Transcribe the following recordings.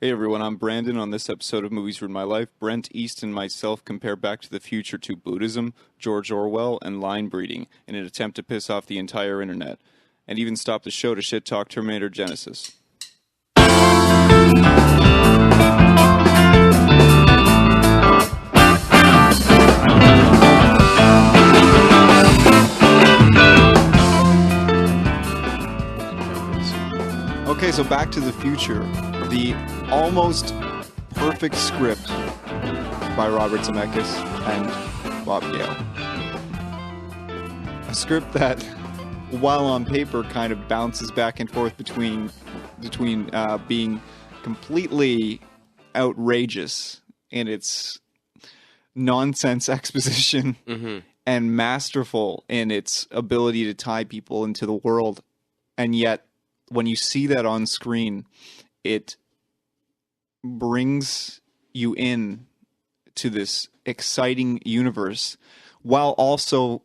Hey everyone, I'm Brandon. On this episode of Movies Ruin My Life, Brent East and myself compare Back to the Future to Buddhism, George Orwell, and line breeding in an attempt to piss off the entire internet, and even stop the show to shit-talk Terminator Genisys. Okay, so Back to the Future, the almost perfect script by Robert Zemeckis and Bob Gale. A script that, while on paper, kind of bounces back and forth between being completely outrageous in its nonsense exposition and masterful in its ability to tie people into the world, and yet when you see that on screen, it brings you in to this exciting universe while also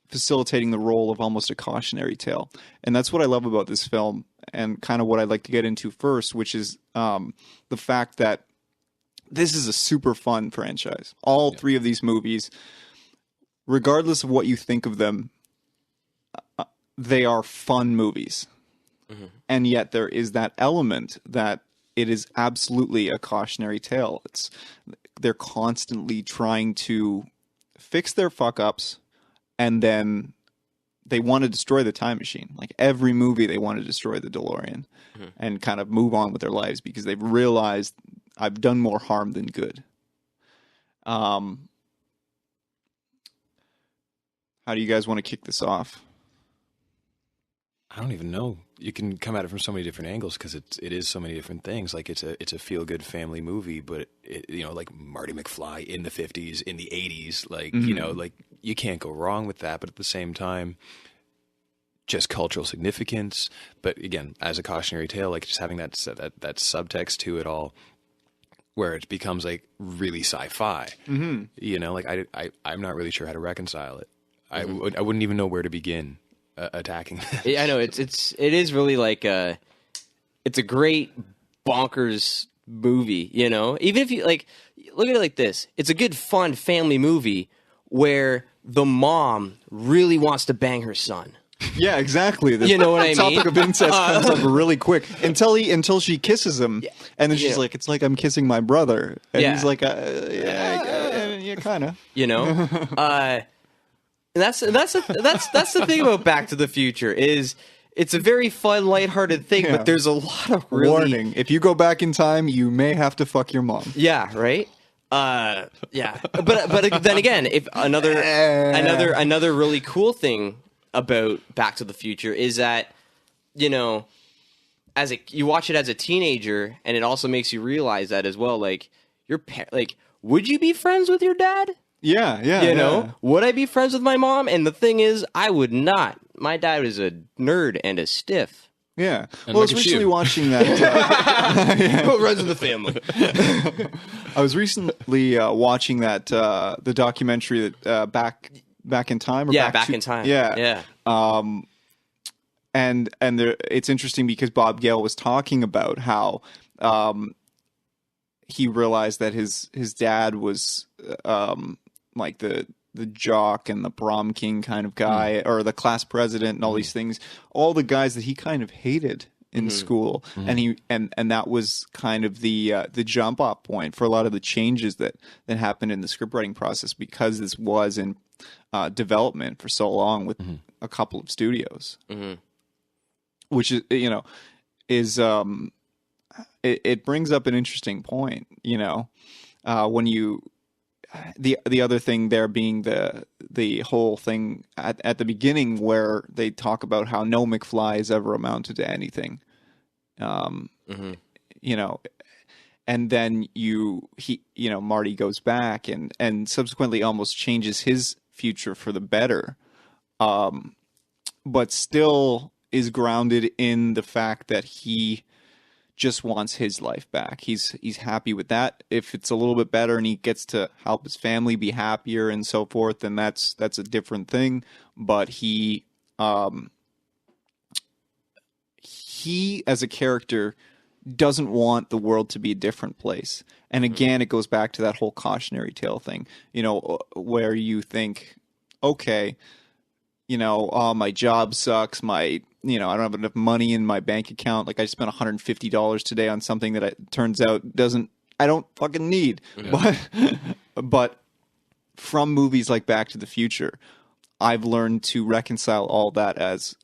facilitating the role of almost a cautionary tale. And that's what I love about this film, and kind of what I'd like to get into first, which is the fact that this is a super fun franchise. All three of these movies, regardless of what you think of them, they are fun movies. And yet there is that element that it is absolutely a cautionary tale. They're constantly trying to fix their fuck-ups, and then they want to destroy the time machine. Like every movie, they want to destroy the Delorean and kind of move on with their lives because they've realized I've done more harm than good. How do you guys want to kick this off? I don't even know. You can come at it from so many different angles because it is so many different things. Like it's a feel good family movie, but like Marty McFly in the 50s, in the 80s, like like you can't go wrong with that. But at the same time, just cultural significance. But again, as a cautionary tale, like just having that subtext to it all, where it becomes like really sci-fi. Like I'm not really sure how to reconcile it. I wouldn't even know where to begin attacking this. Yeah, I know it is really like it's a great bonkers movie, even if you like look at it like this, it's a good fun family movie where the mom really wants to bang her son. Yeah, exactly. The you know what I mean? Topic of incest comes up really quick until she kisses him, and then she's like, "It's like I'm kissing my brother," and he's like, "Yeah, kind of." And that's the thing about Back to the Future is it's a very fun, lighthearted thing, but there's a lot of really... Warning: if you go back in time, you may have to fuck your mom. Yeah, right. Yeah, but then again, if another really cool thing about Back to the Future is that you watch it as a teenager, and it also makes you realize that as well. Like would you be friends with your dad? Yeah. Would I be friends with my mom? And the thing is, I would not. My dad is a nerd and a stiff. Yeah. And well, I was recently watching that. What runs in the family? I was recently watching that the documentary that Back in Time. Or Back in Time. Yeah. And there, it's interesting because Bob Gale was talking about how he realized that his dad was like the jock and the prom king kind of guy, or the class president and all these things, all the guys that he kind of hated in school. And he and that was kind of the jump off point for a lot of the changes that happened in the script writing process, because this was in development for so long with a couple of studios, which is it brings up an interesting point, when you the other thing there being the whole thing at the beginning where they talk about how no McFly has ever amounted to anything, and then Marty goes back and subsequently almost changes his future for the better, but still is grounded in the fact that he just wants his life back. He's happy with that. If it's a little bit better and he gets to help his family be happier and so forth, then that's a different thing. But he as a character doesn't want the world to be a different place. And again, it goes back to that whole cautionary tale thing, where you think, okay, my job sucks. I don't have enough money in my bank account. Like I spent $150 today on something that it turns out I don't fucking need. Yeah. But from movies like Back to the Future, I've learned to reconcile all that as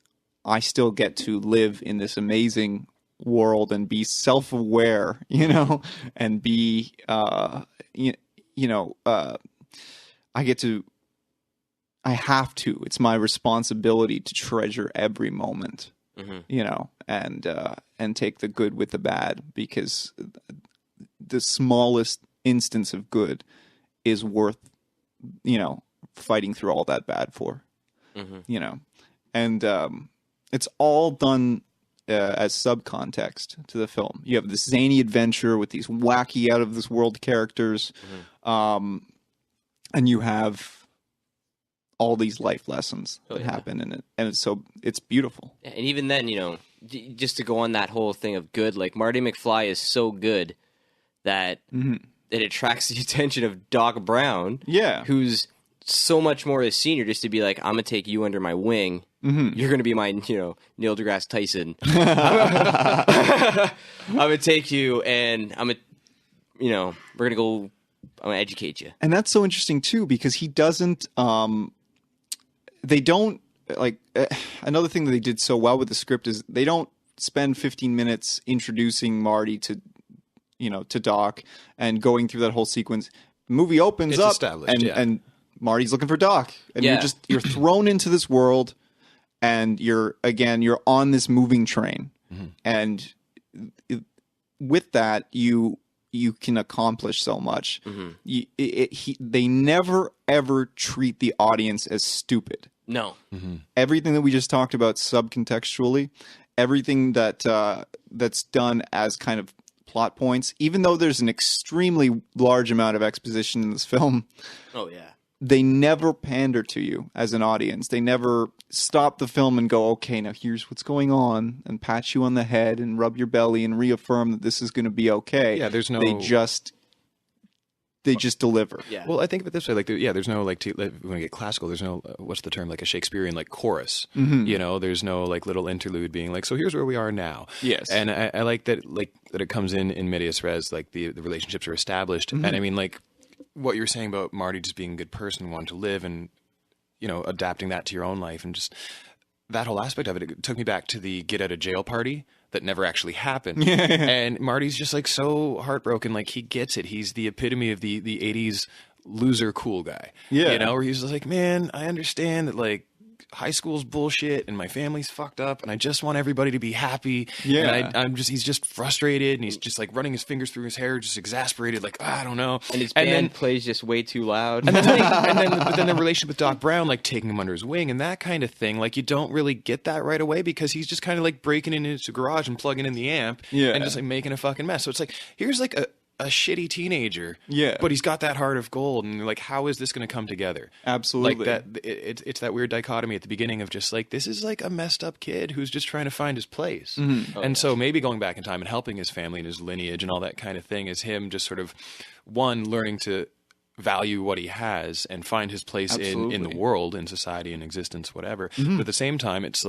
I still get to live in this amazing world and be self-aware, and be, I have to. It's my responsibility to treasure every moment, and take the good with the bad, because the smallest instance of good is worth, fighting through all that bad for, and it's all done as subcontext to the film. You have this zany adventure with these wacky out of this world characters, and you have all these life lessons that happen in it, and it's beautiful. And even then, just to go on that whole thing of good, like Marty McFly is so good that it attracts the attention of Doc Brown, who's so much more a senior, just to be like, I'm gonna take you under my wing. You're gonna be my, Neil deGrasse Tyson. I'm gonna take you, and we're gonna go. I'm gonna educate you. And that's so interesting too, because he doesn't. They don't another thing that they did so well with the script is they don't spend 15 minutes introducing Marty to Doc and going through that whole sequence. The movie opens up and Marty's looking for Doc, and you're thrown into this world, and you're on this moving train, and with that you can accomplish so much. They never ever treat the audience as stupid. No. Everything that we just talked about subcontextually, everything that's done as kind of plot points, even though there's an extremely large amount of exposition in this film. Oh yeah. They never pander to you as an audience. They never stop the film and go, okay, now here's what's going on, and pat you on the head and rub your belly and reaffirm that this is going to be okay. Yeah, there's no... They just deliver. Yeah. Well, I think of it this way, there's no, when we get classical, there's no, what's the term, like a Shakespearean, chorus. There's no, little interlude being so here's where we are now. Yes. And I like that, that it comes in medias res, the relationships are established. And I mean, what you're saying about Marty just being a good person, wanting to live, and, adapting that to your own life, and just that whole aspect of it, it took me back to the get out of jail party that never actually happened. And Marty's just so heartbroken. He gets it. He's the epitome of the 80s loser cool guy. Yeah. Where he's just man, I understand that high school's bullshit and my family's fucked up and I just want everybody to be happy. Yeah. And he's just frustrated, and he's just running his fingers through his hair, just exasperated, I don't know. And his band plays just way too loud. And then the relationship with Doc Brown, taking him under his wing and that kind of thing, you don't really get that right away, because he's just kind of breaking into his garage and plugging in the amp and just making a fucking mess. So it's here's a shitty teenager, but he's got that heart of gold, and how is this going to come together? Absolutely. It's that weird dichotomy at the beginning of just this is a messed up kid who's just trying to find his place. So maybe going back in time and helping his family and his lineage and all that kind of thing is him just sort of learning to value what he has and find his place in the world, in society, in existence, whatever. But at the same time, it's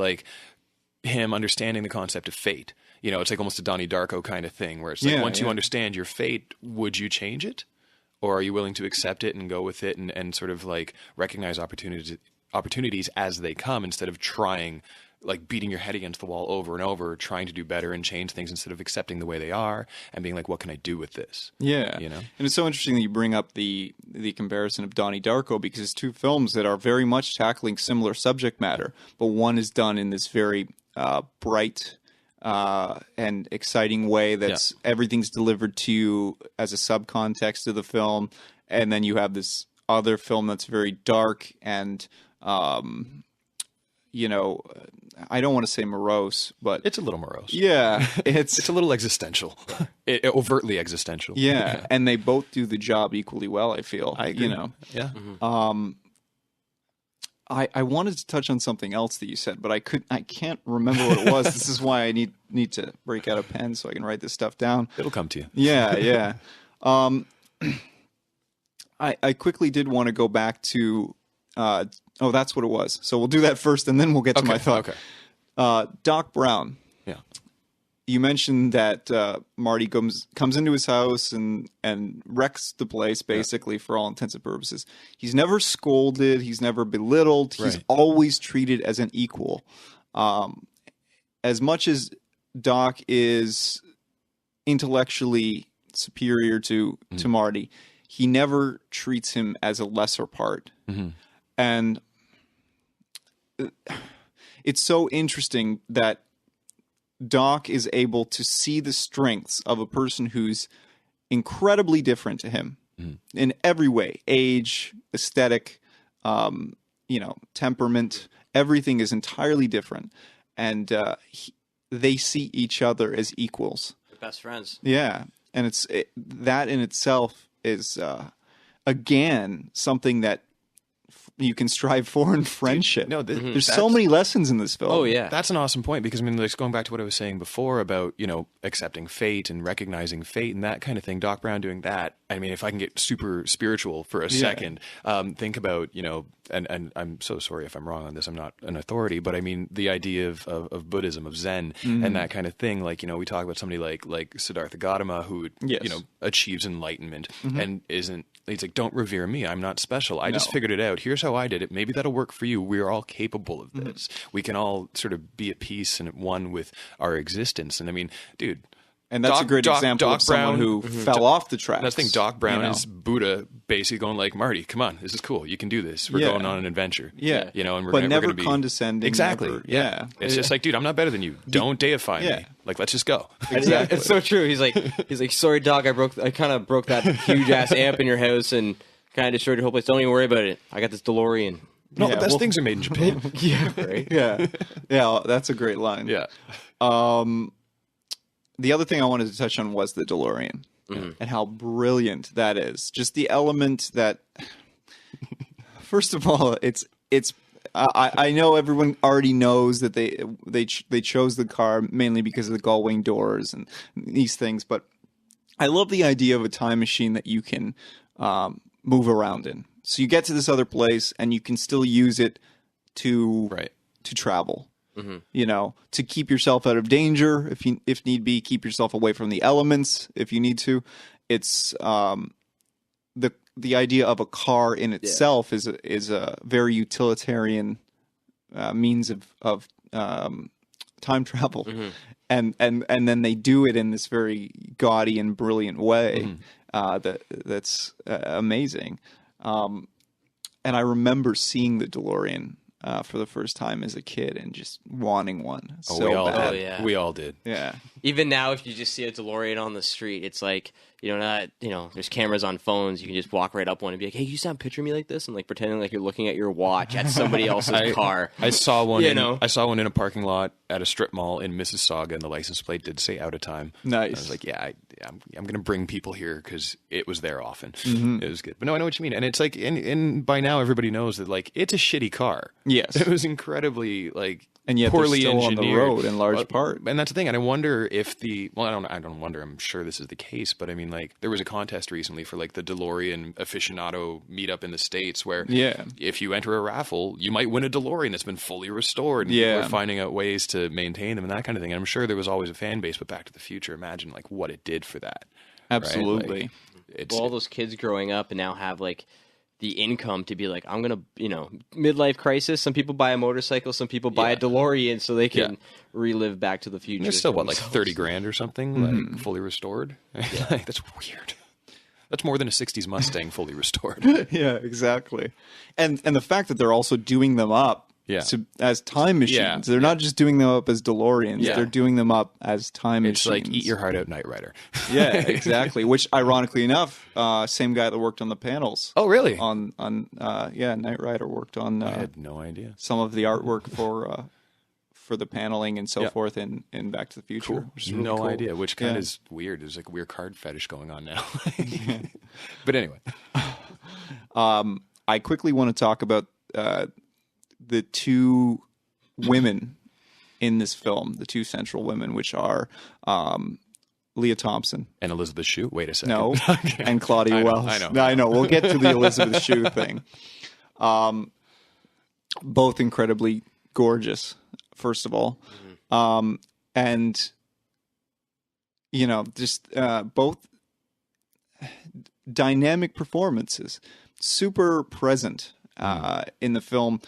him understanding the concept of fate. It's almost a Donnie Darko kind of thing, where it's once you understand your fate, would you change it? Or are you willing to accept it and go with it and sort of recognize opportunities as they come, instead of trying, beating your head against the wall over and over, trying to do better and change things, instead of accepting the way they are and being what can I do with this? Yeah. And it's so interesting that you bring up the comparison of Donnie Darko, because it's two films that are very much tackling similar subject matter, but one is done in this very bright and exciting way that's everything's delivered to you as a subcontext of the film, and then you have this other film that's very dark and I don't want to say morose, but it's a little morose. Yeah, it's a little existential, overtly existential. Yeah, and they both do the job equally well, I feel. I agree. Yeah. I wanted to touch on something else that you said, but I can't remember what it was. This is why I need to break out a pen so I can write this stuff down. It'll come to you. Yeah. I quickly did want to go back to that's what it was. So we'll do that first, and then we'll get to my thought. Okay. Doc Brown. Yeah. You mentioned that Marty comes into his house and wrecks the place, basically, for all intents and purposes. He's never scolded. He's never belittled. He's always treated as an equal. As much as Doc is intellectually superior to Marty, he never treats him as a lesser part. Mm-hmm. And it's so interesting that Doc is able to see the strengths of a person who's incredibly different to him in every way: age, aesthetic, temperament. Everything is entirely different, and they see each other as equals. They're best friends. Yeah, and that in itself is again something that you can strive for in friendship. No, there's so many lessons in this film. Oh yeah, that's an awesome point, because I mean, like, going back to what I was saying before about accepting fate and recognizing fate and that kind of thing. Doc Brown doing that. I mean, if I can get super spiritual for a second, think about and I'm so sorry if I'm wrong on this. I'm not an authority, but I mean the idea of Buddhism, of Zen, and that kind of thing. Like, we talk about somebody like Siddhartha Gautama, who achieves enlightenment and isn't. He's like, don't revere me. I'm not special. I just figured it out. Here's how I did it. Maybe that'll work for you. We are all capable of this. We can all sort of be at peace and at one with our existence. And I mean, dude. And that's a great example of someone who fell off the tracks. That's the thing. Doc Brown is Buddha, basically going like, Marty, come on, this is cool. You can do this. We're going on an adventure. Yeah. And we're never going to be condescending. Exactly. Never, It's just like, dude, I'm not better than you. Don't deify me. Like, let's just go. Exactly. It's so true. He's like, sorry, Doc, I kind of broke that huge ass amp in your house and kind of destroyed your whole place. Don't even worry about it. I got this DeLorean. No, the best things are made in Japan. Right. Yeah, that's a great line. Yeah. The other thing I wanted to touch on was the DeLorean and how brilliant that is. Just the element that, first of all, it's. I know everyone already knows that they chose the car mainly because of the gull-wing doors and these things, but I love the idea of a time machine that you can move around in. So you get to this other place and you can still use it to travel. To keep yourself out of danger if need be, keep yourself away from the elements if you need to. It's the idea of a car in itself is a very utilitarian means of time travel, and then they do it in this very gaudy and brilliant way that's amazing. And I remember seeing the DeLorean for the first time as a kid and just wanting one bad. We all did. Yeah. Even now, if you just see a DeLorean on the street, it's like, there's cameras on phones. You can just walk right up one and be like, hey, you sound picture me like this? And like pretending like you're looking at your watch at somebody else's car. I saw one I saw one in a parking lot at a strip mall in Mississauga, and the license plate did say out of time. Nice. And I was like, I'm going to bring people here because it was there often. It was good. But no, I know what you mean. And it's like, and by now everybody knows that, like, it's a shitty car. Yes. It was incredibly, like, and yet poorly they're still engineered on the road in large part. And that's the thing. And I wonder if I don't wonder, I'm sure this is the case, but I mean, like, there was a contest recently for like the DeLorean aficionado meetup in the States where if you enter a raffle, you might win a DeLorean that's been fully restored. And people are finding out ways to maintain them and that kind of thing. And I'm sure there was always a fan base, but Back to the Future, imagine like what it did for that. Absolutely. Right? Like, all those kids growing up and now have like the income to be like, I'm going to, midlife crisis. Some people buy a motorcycle, some people buy a DeLorean so they can relive Back to the Future. There's still, like $30,000 or something, like fully restored? That's weird. That's more than a 60s Mustang fully restored. Yeah, exactly. And the fact that they're also doing them up as time machines. Yeah. They're not just doing them up as DeLoreans. Yeah. They're doing them up as time machines. It's like Eat Your Heart Out, Knight Rider. Yeah, exactly. Which, ironically enough, same guy that worked on the panels. Oh, really? Knight Rider worked on. I had no idea. Some of the artwork for the paneling and so forth in Back to the Future. Cool. Really no idea. Which kind of is weird. There's like a weird card fetish going on now. But anyway, I quickly want to talk about the two women in this film, the two central women, which are Leah Thompson And Elizabeth Shue. Wait a second. no, and Claudia Wells. I know. No, I know. We'll get to the Elizabeth Shue thing. Both incredibly gorgeous, first of all. And, you know, just both dynamic performances, super present in the film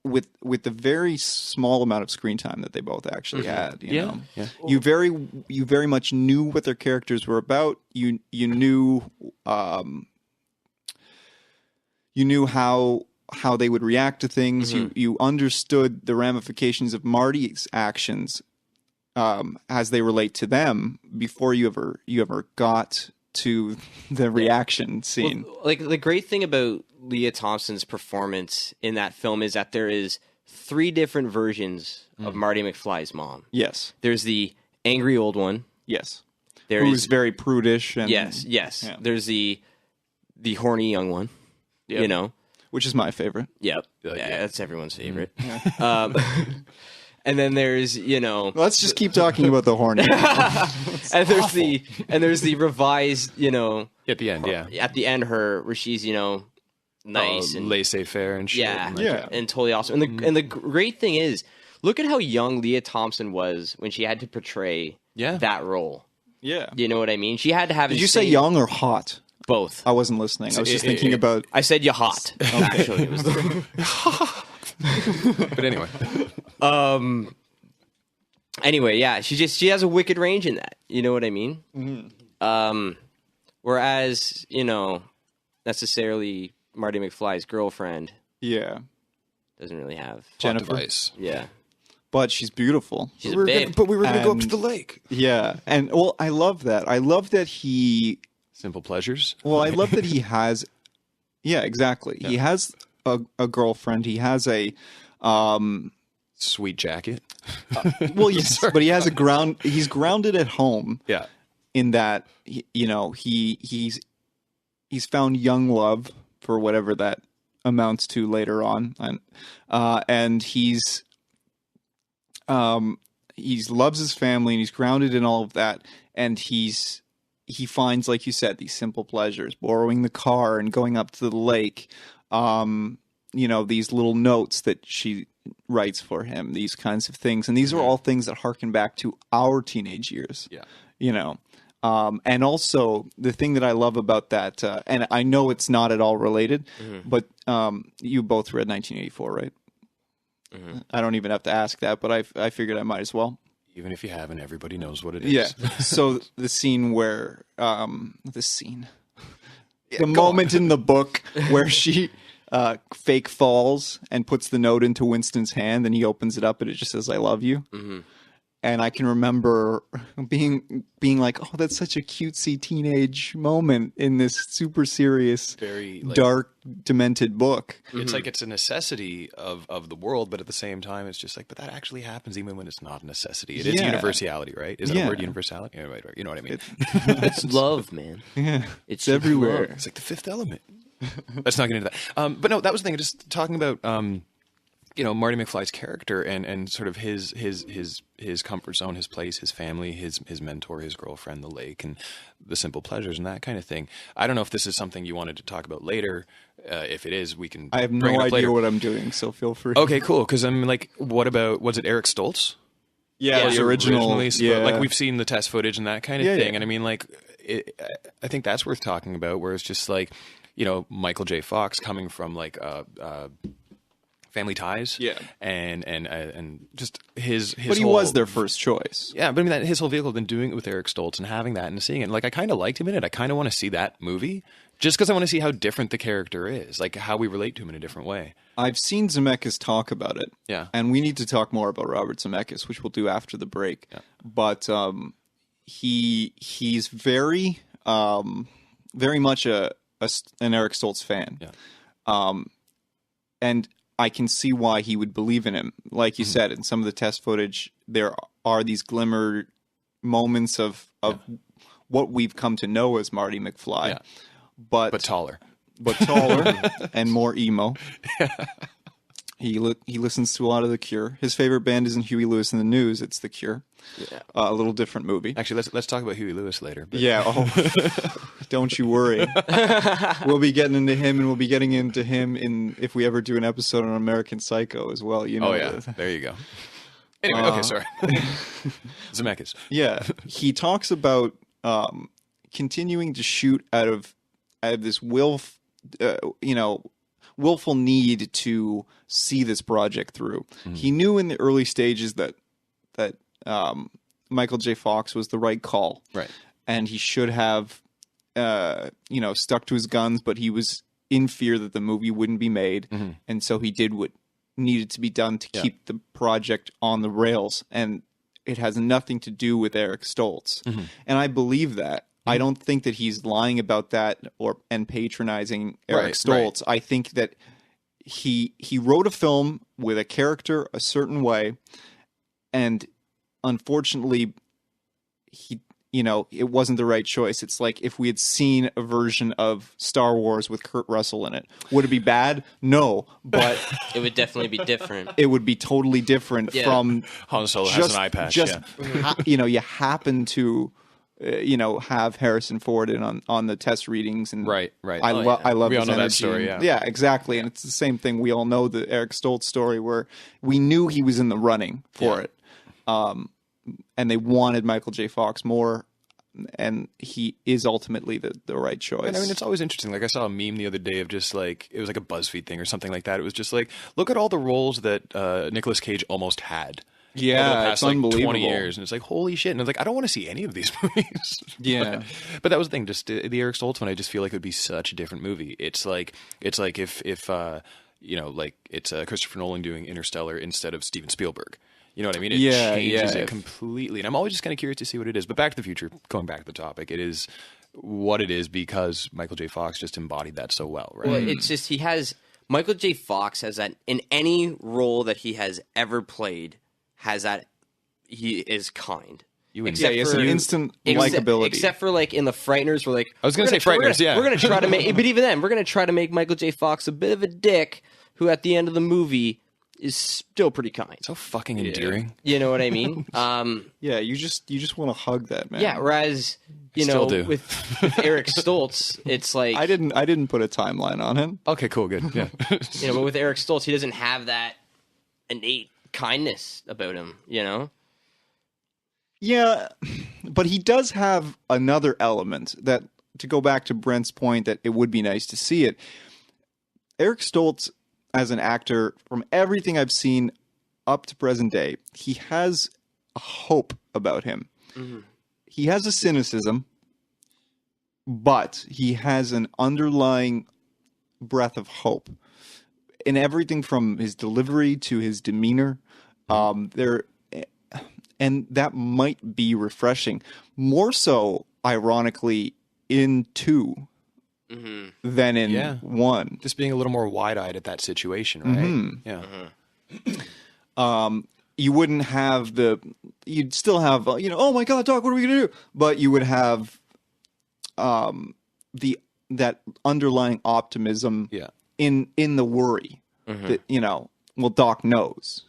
with the very small amount of screen time that they both actually had. You know? Yeah. You very much knew what their characters were about. You knew how they would react to things. You understood the ramifications of Marty's actions as they relate to them before you ever got to the reaction scene. Well, like the great thing about Leah Thompson's performance in that film is that there is 3 different versions of Marty McFly's mom. Yes. There's the angry old one. Yes. There Who's is very prudish and yes. Yeah. There's the horny young one. Yep. You know. which is my favorite. Yep. Yeah. That's everyone's favorite. And then there's, you know, Let's just keep talking about the horny. and there's the revised, you know, At the end, yeah. at the end where she's, you know, nice and laissez-faire and shit. yeah, and Yeah. and totally awesome. And the great thing is, look at how young Leah Thompson was when she had to portray that role. Yeah. You know what I mean? She had to have. Did you say young or hot? Both. I wasn't listening. I was just thinking about. I said you hot. Actually, it was But anyway. Anyway, yeah, she has a wicked range in that. You know what I mean? Mm-hmm. Whereas, you know, necessarily Marty McFly's girlfriend Yeah. doesn't really have. Jennifer. Device. Yeah, But she's beautiful. she's a babe. But we were going to go up to And- the lake. Yeah. And, well, I love that. I love that he. Simple pleasures. Well, I love that he has. Yeah, exactly. He has a girlfriend. He has a. Sweet jacket. Well, yes, but he has a ground. He's grounded at home. Yeah. In that, you know, he's found young love for whatever that amounts to later on, and he loves his family and he's grounded in all of that, and he finds, like you said, these simple pleasures, borrowing the car and going up to the lake, you know, these little notes that she writes for him, these kinds of things, and these are all things that harken back to our teenage years. Yeah. You know. And also the thing that I love about that, and I know it's not at all related, but you both read 1984, right? Mm-hmm. I don't even have to ask that, but I figured I might as well. Even if you haven't, everybody knows what it is. Yeah. So the scene where the moment in the book where she fake falls and puts the note into Winston's hand, and he opens it up and it just says, "I love you." Mm-hmm. And I can remember being like, "Oh, that's such a cutesy teenage moment in this super serious, Very dark, demented book." It's like it's a necessity of the world, but at the same time, it's just like, but that actually happens even when it's not a necessity. It is Yeah. universality, right? Is that Yeah. a word, universality? Yeah, right, you know what I mean? It's love, man. Yeah, It's everywhere. love. It's like the Fifth Element. Let's not get into that. But no, that was the thing. Just talking about you know, Marty McFly's character and sort of his comfort zone, his place, his family, his mentor, his girlfriend, the lake, and the simple pleasures and that kind of thing. I don't know if this is something you wanted to talk about later. If it is, we can. I have bring no it up idea later. what I'm doing, so feel free. Okay, cool. Because I'm like, what about, was it Eric Stoltz? Yeah, Was the it original. originally Yeah, like we've seen the test footage and that kind of Yeah, thing, yeah. and I mean, like, I think that's worth talking about. Where it's just like, you know, Michael J. Fox coming from like Family Ties, Yeah. and just his. But he whole, was their first choice. Yeah, but I mean, that his whole vehicle, then doing it with Eric Stoltz and having that and seeing it, like, I kind of liked him in it. I kind of want to see that movie just because I want to see how different the character is, like how we relate to him in a different way. I've seen Zemeckis talk about it. Yeah. And we need to talk more about Robert Zemeckis, which we'll do after the break. Yeah. But he's very very much an Eric Stoltz fan. Yeah. And I can see why he would believe in him. Like you said, in some of the test footage, there are these glimmer moments of what we've come to know as Marty McFly. Yeah. But But taller. taller and more emo. He listens to a lot of The Cure. His favorite band isn't Huey Lewis and the News; it's The Cure. Yeah. A little different movie. Actually, let's talk about Huey Lewis later. But. Yeah. Oh, don't you worry. We'll be getting into him, and we'll be getting into him if we ever do an episode on American Psycho as well. You know. Oh yeah. There you go. Anyway, okay, sorry. Zemeckis. Yeah, he talks about continuing to shoot out of this willful need to see this project through. He knew in the early stages that Michael J. Fox was the right call, right? And he should have stuck to his guns, but he was in fear that the movie wouldn't be made, and so he did what needed to be done to keep the project on the rails. And it has nothing to do with Eric Stoltz, and I believe that. I don't think that he's lying about that and patronizing Eric Stoltz. Right. I think that he wrote a film with a character a certain way, and unfortunately, it wasn't the right choice. It's like if we had seen a version of Star Wars with Kurt Russell in it. Would it be bad? No, but it would definitely be different. It would be totally different from Han Solo has an eye patch. You happen to have Harrison Ford in on the test readings, and right. I love we all his know energy. that story. Yeah, exactly. And it's the same thing. We all know the Eric Stoltz story where we knew he was in the running for it, and they wanted Michael J. Fox more, and he is ultimately the right choice. And I mean, it's always interesting. Like I saw a meme the other day of just like it was like a BuzzFeed thing or something like that. It was just like, look at all the roles that Nicolas Cage almost had. Yeah, over the past, it's unbelievable. 20 years, and it's like, holy shit. And I was like, I don't want to see any of these movies. Yeah. but that was the thing. Just the Eric Stoltz one, I just feel like it would be such a different movie. It's like if it's Christopher Nolan doing Interstellar instead of Steven Spielberg. You know what I mean? It changes it completely. And I'm always just kind of curious to see what it is. But Back to the Future, going back to the topic, it is what it is because Michael J. Fox just embodied that so well, right? Well, it's just Michael J. Fox has that in any role that he has ever played. He is kind. He has an instant likability. Except for like in The Frighteners, we're like, I was going to say Frighteners, We're going to try to make, but even then, we're going to try to make Michael J. Fox a bit of a dick who at the end of the movie is still pretty kind. So fucking endearing. You know what I mean? Yeah, you just want to hug that man. Yeah, whereas with Eric Stoltz, it's like I didn't put a timeline on him. Okay, cool, good. Yeah. But with Eric Stoltz, he doesn't have that innate kindness about him, Yeah, but he does have another element that, to go back to Brent's point, that it would be nice to see it. Eric Stoltz, as an actor, from everything I've seen up to present day, he has a hope about him. Mm-hmm. He has a cynicism, but he has an underlying breath of hope in everything from his delivery to his demeanor. And that might be refreshing. More so, ironically, in 2 than in 1. Just being a little more wide-eyed at that situation, right? Mm-hmm. Yeah. You wouldn't have you'd still have, oh my God, Doc, what are we going to do? But you would have that underlying optimism in the worry that, well, Doc knows.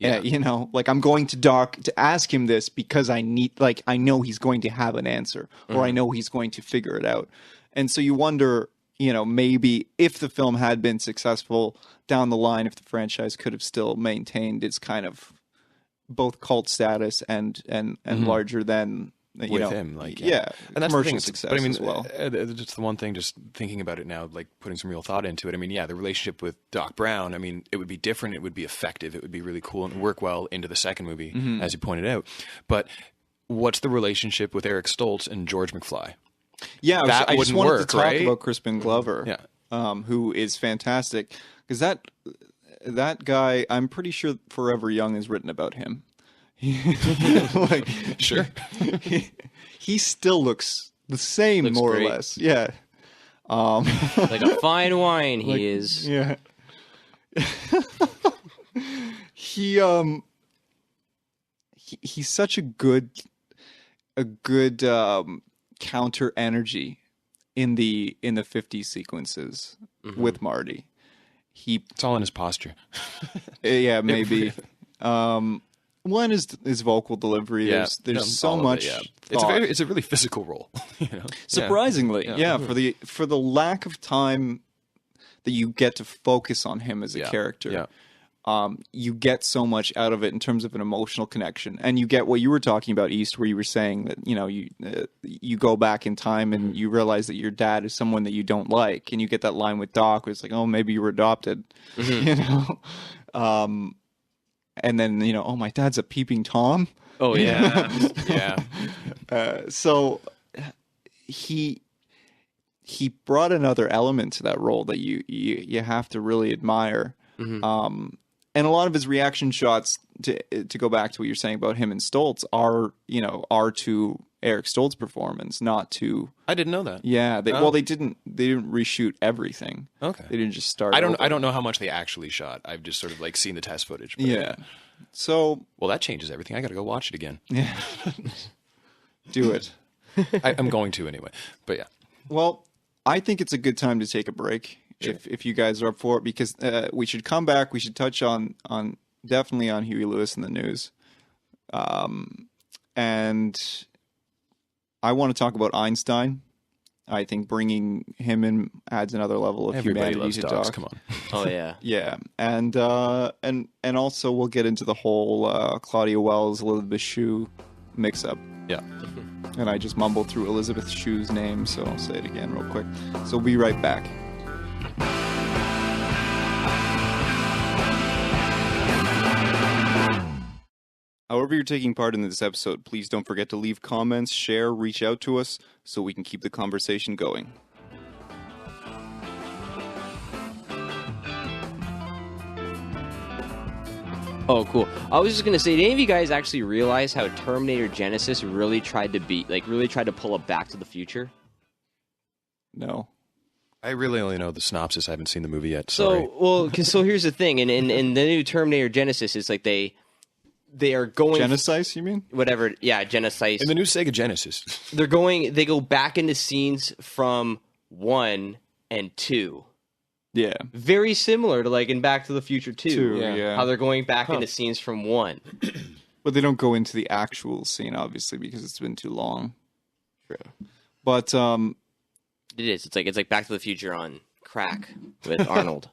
Yeah. I'm going to Doc to ask him this because I know he's going to have an answer, or I know he's going to figure it out. And so you wonder, maybe if the film had been successful down the line, if the franchise could have still maintained its kind of both cult status and larger than with him, and that's commercial success. But I mean, as well. Just the one thing, just thinking about it now, like putting some real thought into it. I mean, the relationship with Doc Brown. I mean, it would be different. It would be effective. It would be really cool and work well into the second movie, as you pointed out. But what's the relationship with Eric Stoltz and George McFly? Yeah, I just wanted to talk right? about Crispin Glover, who is fantastic, because that guy, I'm pretty sure Forever Young is written about him. Sure. He still looks the same, looks more great. or less. Yeah. Like a fine wine, he is. Yeah. He's such a good counter energy in the 50s sequences with Marty. It's all in his posture. Yeah, maybe. One is his vocal delivery. Yeah, There's so much. Thought. It's a really physical role. Surprisingly, for the lack of time that you get to focus on him as a character. Yeah. You get so much out of it in terms of an emotional connection, and you get what you were talking about, East, where you were saying that you go back in time and you realize that your dad is someone that you don't like, and you get that line with Doc where it's like, oh, maybe you were adopted, and then oh, my dad's a peeping Tom. Oh yeah, yeah. So he brought another element to that role that you have to really admire. And a lot of his reaction shots, to go back to what you're saying about him and Stoltz, are to Eric Stoltz's performance, not to. I didn't know that. Yeah, they didn't reshoot everything. Okay, they didn't just start. I don't know how much they actually shot. I've just sort of like seen the test footage. But yeah. So that changes everything. I got to go watch it again. Yeah, do it. I'm going to anyway. But yeah. Well, I think it's a good time to take a break. Sure. If you guys are up for it, because we should come back. We should touch on definitely on Huey Lewis in the news, and I want to talk about Einstein. I think bringing him in adds another level of Everybody humanity loves to dogs. Doc. Come on. Oh yeah, yeah, and also we'll get into the whole Claudia Wells, Elizabeth Shue mix-up. Yeah. And I just mumbled through Elizabeth Shue's name, so I'll say it again real quick. So we'll be right back. However you're taking part in this episode, please don't forget to leave comments, share, reach out to us so we can keep the conversation going. Oh, cool. I was just going to say, did any of you guys actually realize how Terminator Genisys really tried to pull a Back to the Future? No. I really only know the synopsis. I haven't seen the movie yet. Sorry. So here's the thing. In the new Terminator Genisys, it's like they are going... GenisYs, you mean? Whatever. Yeah, GenisYs. In the new Sega Genesis. They go back into scenes from 1 and 2. Yeah. Very similar to like in Back to the Future 2. Yeah. How they're going back into scenes from 1. But they don't go into the actual scene, obviously, because it's been too long. True. But it is. It's like Back to the Future on crack with Arnold.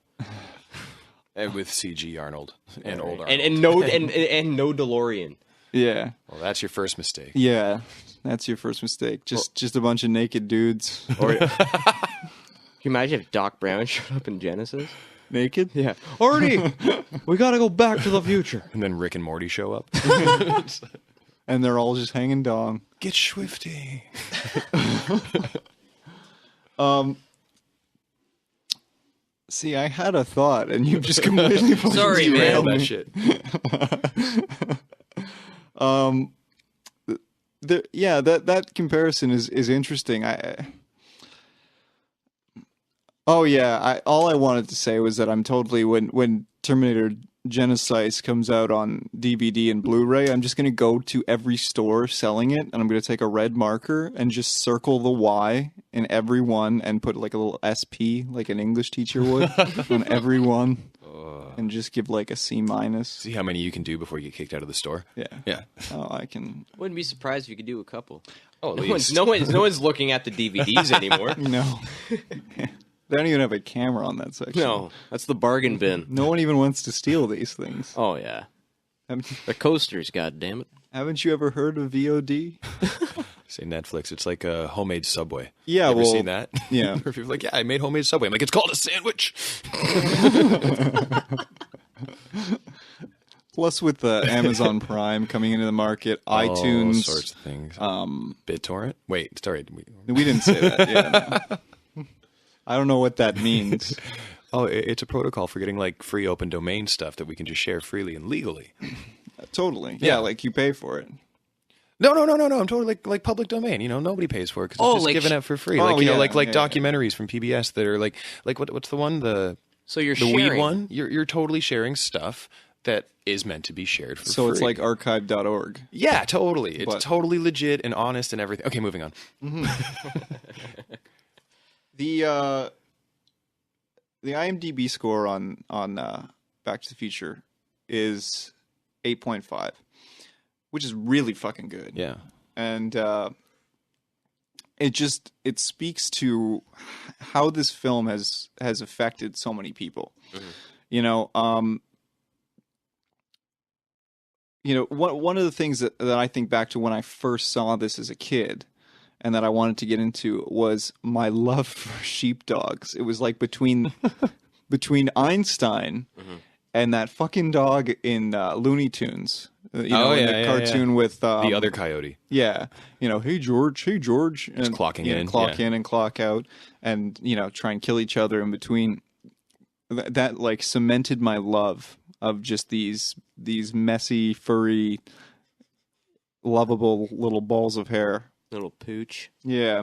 And with CG Arnold and old Arnold. And no DeLorean. Yeah. Well, that's your first mistake. Yeah. That's your first mistake. Just a bunch of naked dudes. Can you imagine if Doc Brown showed up in Genisys? Naked? Yeah. Artie, we gotta go back to the future. And then Rick and Morty show up. And they're all just hanging dong. Get swifty. See, I had a thought, and you just completely Sorry, man. That shit. That comparison is interesting. All I wanted to say was that I'm totally when Terminator GenisYs comes out on DVD and Blu-ray, I'm just going to go to every store selling it, and I'm going to take a red marker and just circle the Y in every one and put like a little SP, like an English teacher would, on every one, and just give like a C-. See how many you can do before you get kicked out of the store? Yeah. Oh, I can. Wouldn't be surprised if you could do a couple. Oh, No one's looking at the DVDs anymore. No. They don't even have a camera on that section. No, that's the bargain bin. No one even wants to steal these things. Oh yeah, the coasters. God damn it! Haven't you ever heard of VOD? Say Netflix. It's like a homemade Subway. Yeah, you ever seen that? Yeah. Where people are like, yeah, I made homemade Subway. I'm like, it's called a sandwich. Plus, with Amazon Prime coming into the market, iTunes, all sorts of things. BitTorrent. Wait, sorry, we didn't say that. Yeah, no. I don't know what that means. Oh, it's a protocol for getting like free open domain stuff that we can just share freely and legally. Totally. Yeah, like you pay for it. No. I'm totally like public domain. You know, nobody pays for it because it's just given out for free. Like documentaries from PBS that are like what's the one So you're the sharing. weed one? You're totally sharing stuff that is meant to be shared for free. So it's like archive.org. Yeah, totally. It's totally legit and honest and everything. Okay, moving on. the IMDb score on Back to the Future is 8.5, which is really fucking good. Yeah. And it speaks to how this film has affected so many people. Mm-hmm. One of the things that I think back to when I first saw this as a kid and that I wanted to get into was my love for sheepdogs. It was like between Einstein mm-hmm. and that fucking dog in Looney Tunes. In the cartoon with the other coyote. Yeah. Hey George. And clocking in. Clock in and clock out and, try and kill each other in between. That like cemented my love of just these messy, furry, lovable little balls of hair. Little pooch. Yeah.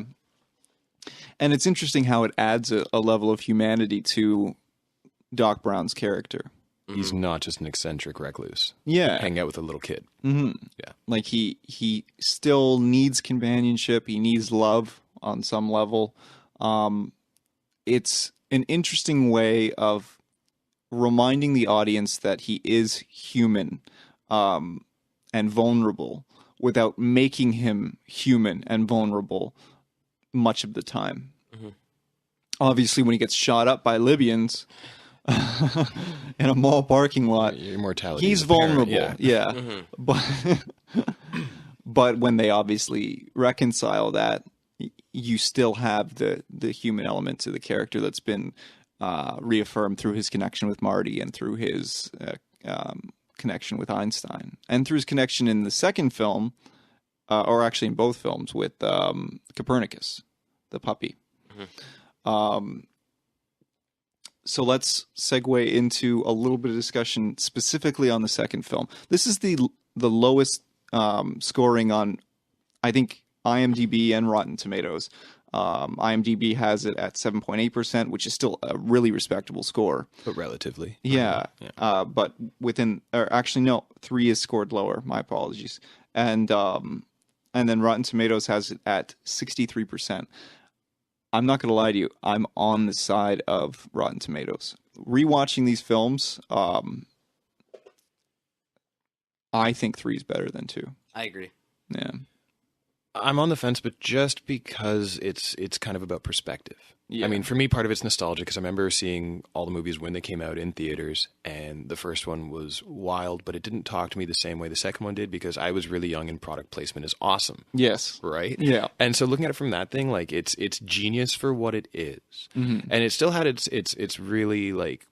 And it's interesting how it adds a level of humanity to Doc Brown's character. He's not just an eccentric recluse. Yeah. Hanging out with a little kid. Mm-hmm. Yeah. Like he still needs companionship. He needs love on some level. It's an interesting way of reminding the audience that he is human and vulnerable without making him human and vulnerable much of the time. Mm-hmm. Obviously, when he gets shot up by Libyans in a mall parking lot, your mortality he's vulnerable. Yeah. Mm-hmm. But when they obviously reconcile that, you still have the human element to the character that's been reaffirmed through his connection with Marty and through his connection with Einstein and through his connection in the second film, or actually in both films, with Copernicus, the puppy. Mm-hmm. So let's segue into a little bit of discussion specifically on the second film. This is the lowest scoring on, I think, IMDb and Rotten Tomatoes. IMDb has it at 7.8%, which is still a really respectable score. But relatively. Yeah. But actually, no, 3 is scored lower. My apologies. And then Rotten Tomatoes has it at 63%. I'm not going to lie to you. I'm on the side of Rotten Tomatoes. Rewatching these films, I think 3 is better than 2. I agree. Yeah. I'm on the fence, but just because it's kind of about perspective. Yeah. I mean, for me, part of it's nostalgia because I remember seeing all the movies when they came out in theaters, and the first one was wild, but it didn't talk to me the same way the second one did because I was really young and product placement is awesome. Yes. Right? Yeah. And so looking at it from that thing, like it's genius for what it is. Mm-hmm. And it still had its really like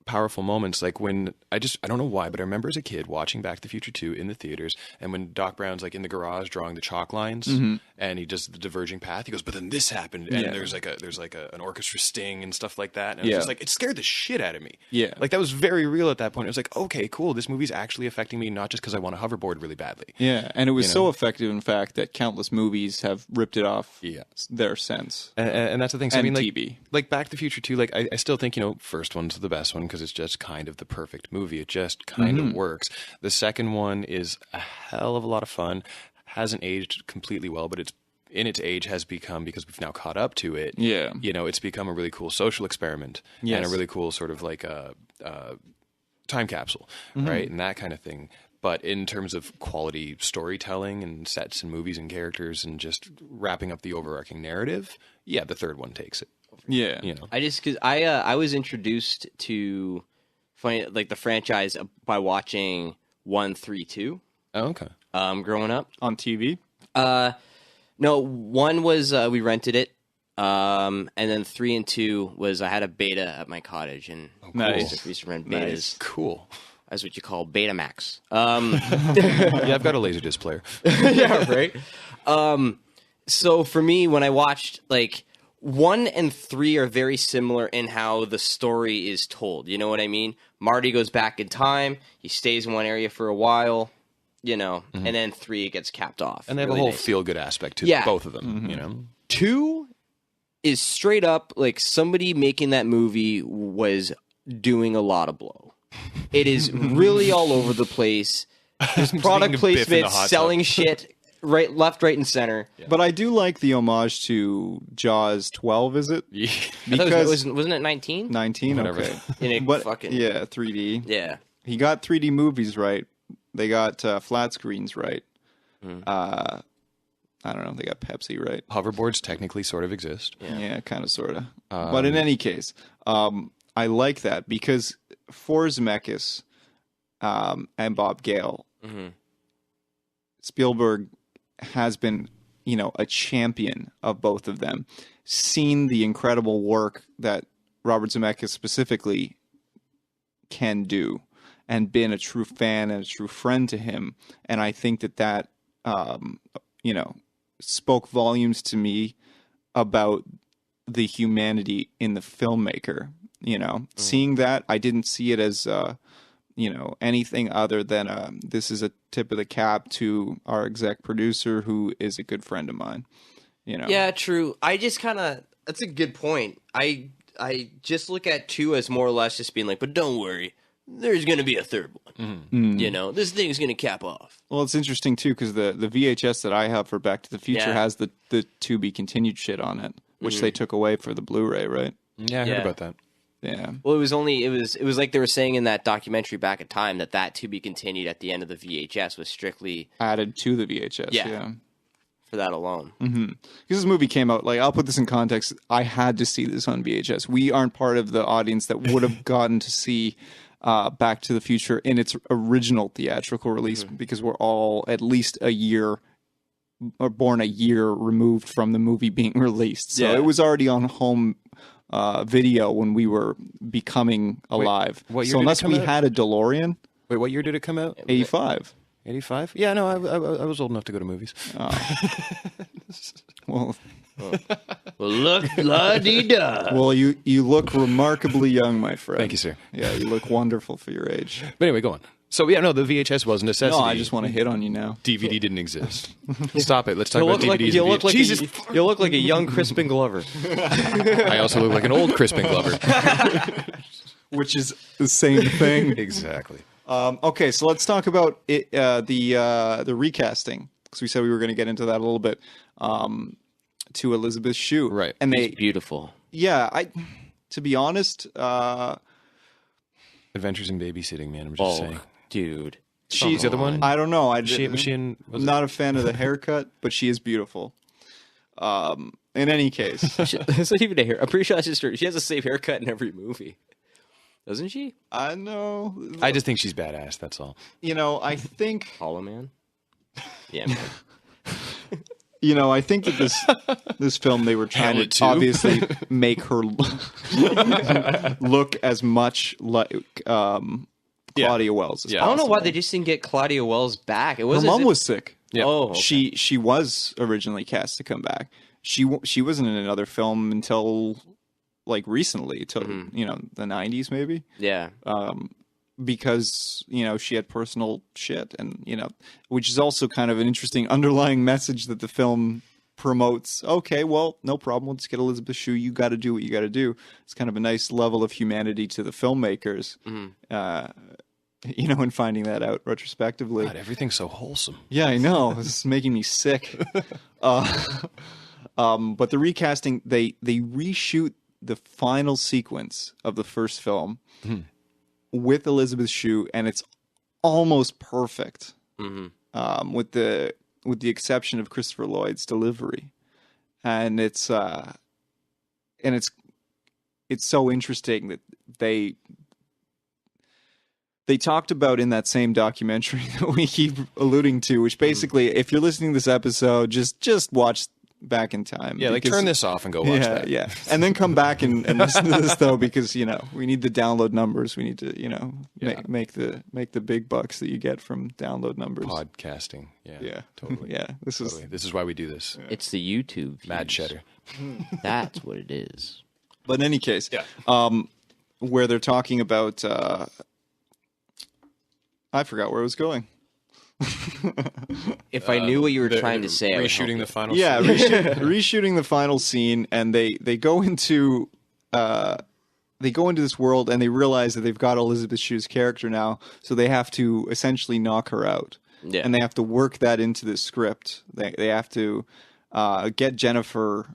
powerful moments, like when I don't know why, but I remember as a kid watching Back to the Future 2 in the theaters, and when Doc Brown's like in the garage drawing the chalk lines, mm-hmm. and he does the diverging path, he goes, but then this happened, and there's an orchestra sting and stuff like that, and it was just like, it scared the shit out of me. Yeah, like that was very real at that point. It was like, okay, cool, this movie's actually affecting me, not just because I want a hoverboard really badly. Yeah, and it was so effective, in fact, that countless movies have ripped it off their sense. And that's the thing. So, I mean, TV. like Back to the Future 2, like I still think, first one's the best one because it's just kind of the perfect movie. It just kind of works. The second one is a hell of a lot of fun. Hasn't aged completely well, but it's in its age has become, because we've now caught up to it. Yeah, it's become a really cool social experiment and a really cool sort of like a time capsule, right, and that kind of thing. But in terms of quality storytelling and sets and movies and characters and just wrapping up the overarching narrative, the third one takes it. Yeah, because I was introduced to the franchise by watching 1, 3, 2. Oh, okay. Growing up on TV. No, 1 was we rented it, and then 3 and 2 was I had a beta at my cottage, and we used to rent betas. Nice. Cool. That's what you call Betamax. Yeah, I've got a Laserdisc player. Yeah, right. So for me, when I watched 1 and 3 are very similar in how the story is told. You know what I mean? Marty goes back in time. He stays in one area for a while, and then 3 gets capped off. And they have a whole feel-good aspect to both of them, 2 is straight up somebody making that movie was doing a lot of blow. It is really all over the place. There's product placement, selling shit right, left, right, and center. But I do like the homage to Jaws 12. Is it? Yeah. Because Wasn't it 19? 19. Whatever. Okay. In a But fucking 3D. yeah. He got 3D movies right. They got flat screens right. I don't know. They got Pepsi right. Hoverboards technically sort of exist. Yeah, kind of, sort of. But in any case, I like that because for Zemeckis and Bob Gale, Spielberg has been, a champion of both of them. Seen the incredible work that Robert Zemeckis specifically can do, and been a true fan and a true friend to him. And I think that spoke volumes to me about the humanity in the filmmaker. Seeing that, I didn't see it as anything other than this is a tip of the cap to our exec producer who is a good friend of mine. Yeah, true. I just that's a good point. I just look at 2 as more or less just being like, but don't worry, there's going to be a third one. This thing's going to cap off. Well, it's interesting too because the VHS that I have for Back to the Future has the to be continued shit on it, which they took away for the Blu-ray, right? Yeah, I heard about that. Yeah. Well, it was like they were saying in that documentary back at time that to be continued at the end of the VHS was strictly Added to the VHS. Yeah. for that alone. Because this movie came out, I'll put this in context. I had to see this on VHS. We aren't part of the audience that would have gotten to see Back to the Future in its original theatrical release because we're all at least a year or born a year removed from the movie being released. So it was already on home video when we were becoming alive. what year so did it unless come we out? had a DeLorean, Wait, what year did it come out? 85. 85? Yeah, no, I was old enough to go to movies. Well, Well, look, la-dee-da. well, you look remarkably young, my friend. Thank you, sir. Yeah, you look wonderful for your age. But anyway, go on. So, yeah, no, the VHS was a necessity. No, I just want to hit on you now. DVD didn't exist. Stop it. Let's talk You'll about look, like, DVDs. you'll, look like Jesus. you'll look like a young Crispin Glover. I also look like an old Crispin Glover. Which is the same thing. Exactly. Okay, so let's talk about it, the recasting, because we said we were going to get into that a little bit. To Elizabeth Shue, Right. And It's beautiful. to be honest, Adventures in Babysitting, man. I'm just saying. Dude. she's the other one? I don't know. Was she in? Was not a fan of the haircut, but she is beautiful. In any case, It's not even a hair. I'm pretty sure that's just her. She has the same haircut in every movie. Doesn't she? I know. I just think she's badass. That's all. I think. Hollow Man? Yeah, man. I think that this film they were trying Hamlet to 2? obviously make her look as much like Claudia Wells as Yeah. I don't know why possible. they just didn't get Claudia Wells back. It Her was mom was sick. Yeah. Oh, okay. She was originally cast to come back. She wasn't in another film until recently, till the 90s maybe. Yeah. Because she had personal shit, and which is also kind of an interesting underlying message that the film promotes. Okay, well, no problem. We'll just get Elizabeth Shue. You got to do what you got to do. It's kind of a nice level of humanity to the filmmakers. In finding that out retrospectively. God, everything's so wholesome. Yeah, I know. This is making me sick. But the recasting, they reshoot the final sequence of the first film with Elizabeth Shue, and it's almost perfect. With the exception of Christopher Lloyd's delivery, and it's so interesting that they talked about in that same documentary that we keep alluding to, which basically, if you're listening to this episode, just watch Back in Time. Yeah, because- turn this off and go watch that. Yeah, and then come back and listen to this though, because we need the download numbers. We need to make the big bucks that you get from download numbers. Podcasting. Yeah. Yeah, Totally. Yeah, this is Totally. This is why we do this. It's the YouTube views. Mad cheddar. That's what it is. But in any case, where they're talking about, I forgot where I was going. If I knew what you were trying to say, I would help Reshooting you. the final Yeah, scene. reshooting the final scene, and they go into this world, and they realize that they've got Elizabeth Shue's character now, so they have to essentially knock her out. Yeah. and they have to work that into the script. They have to get Jennifer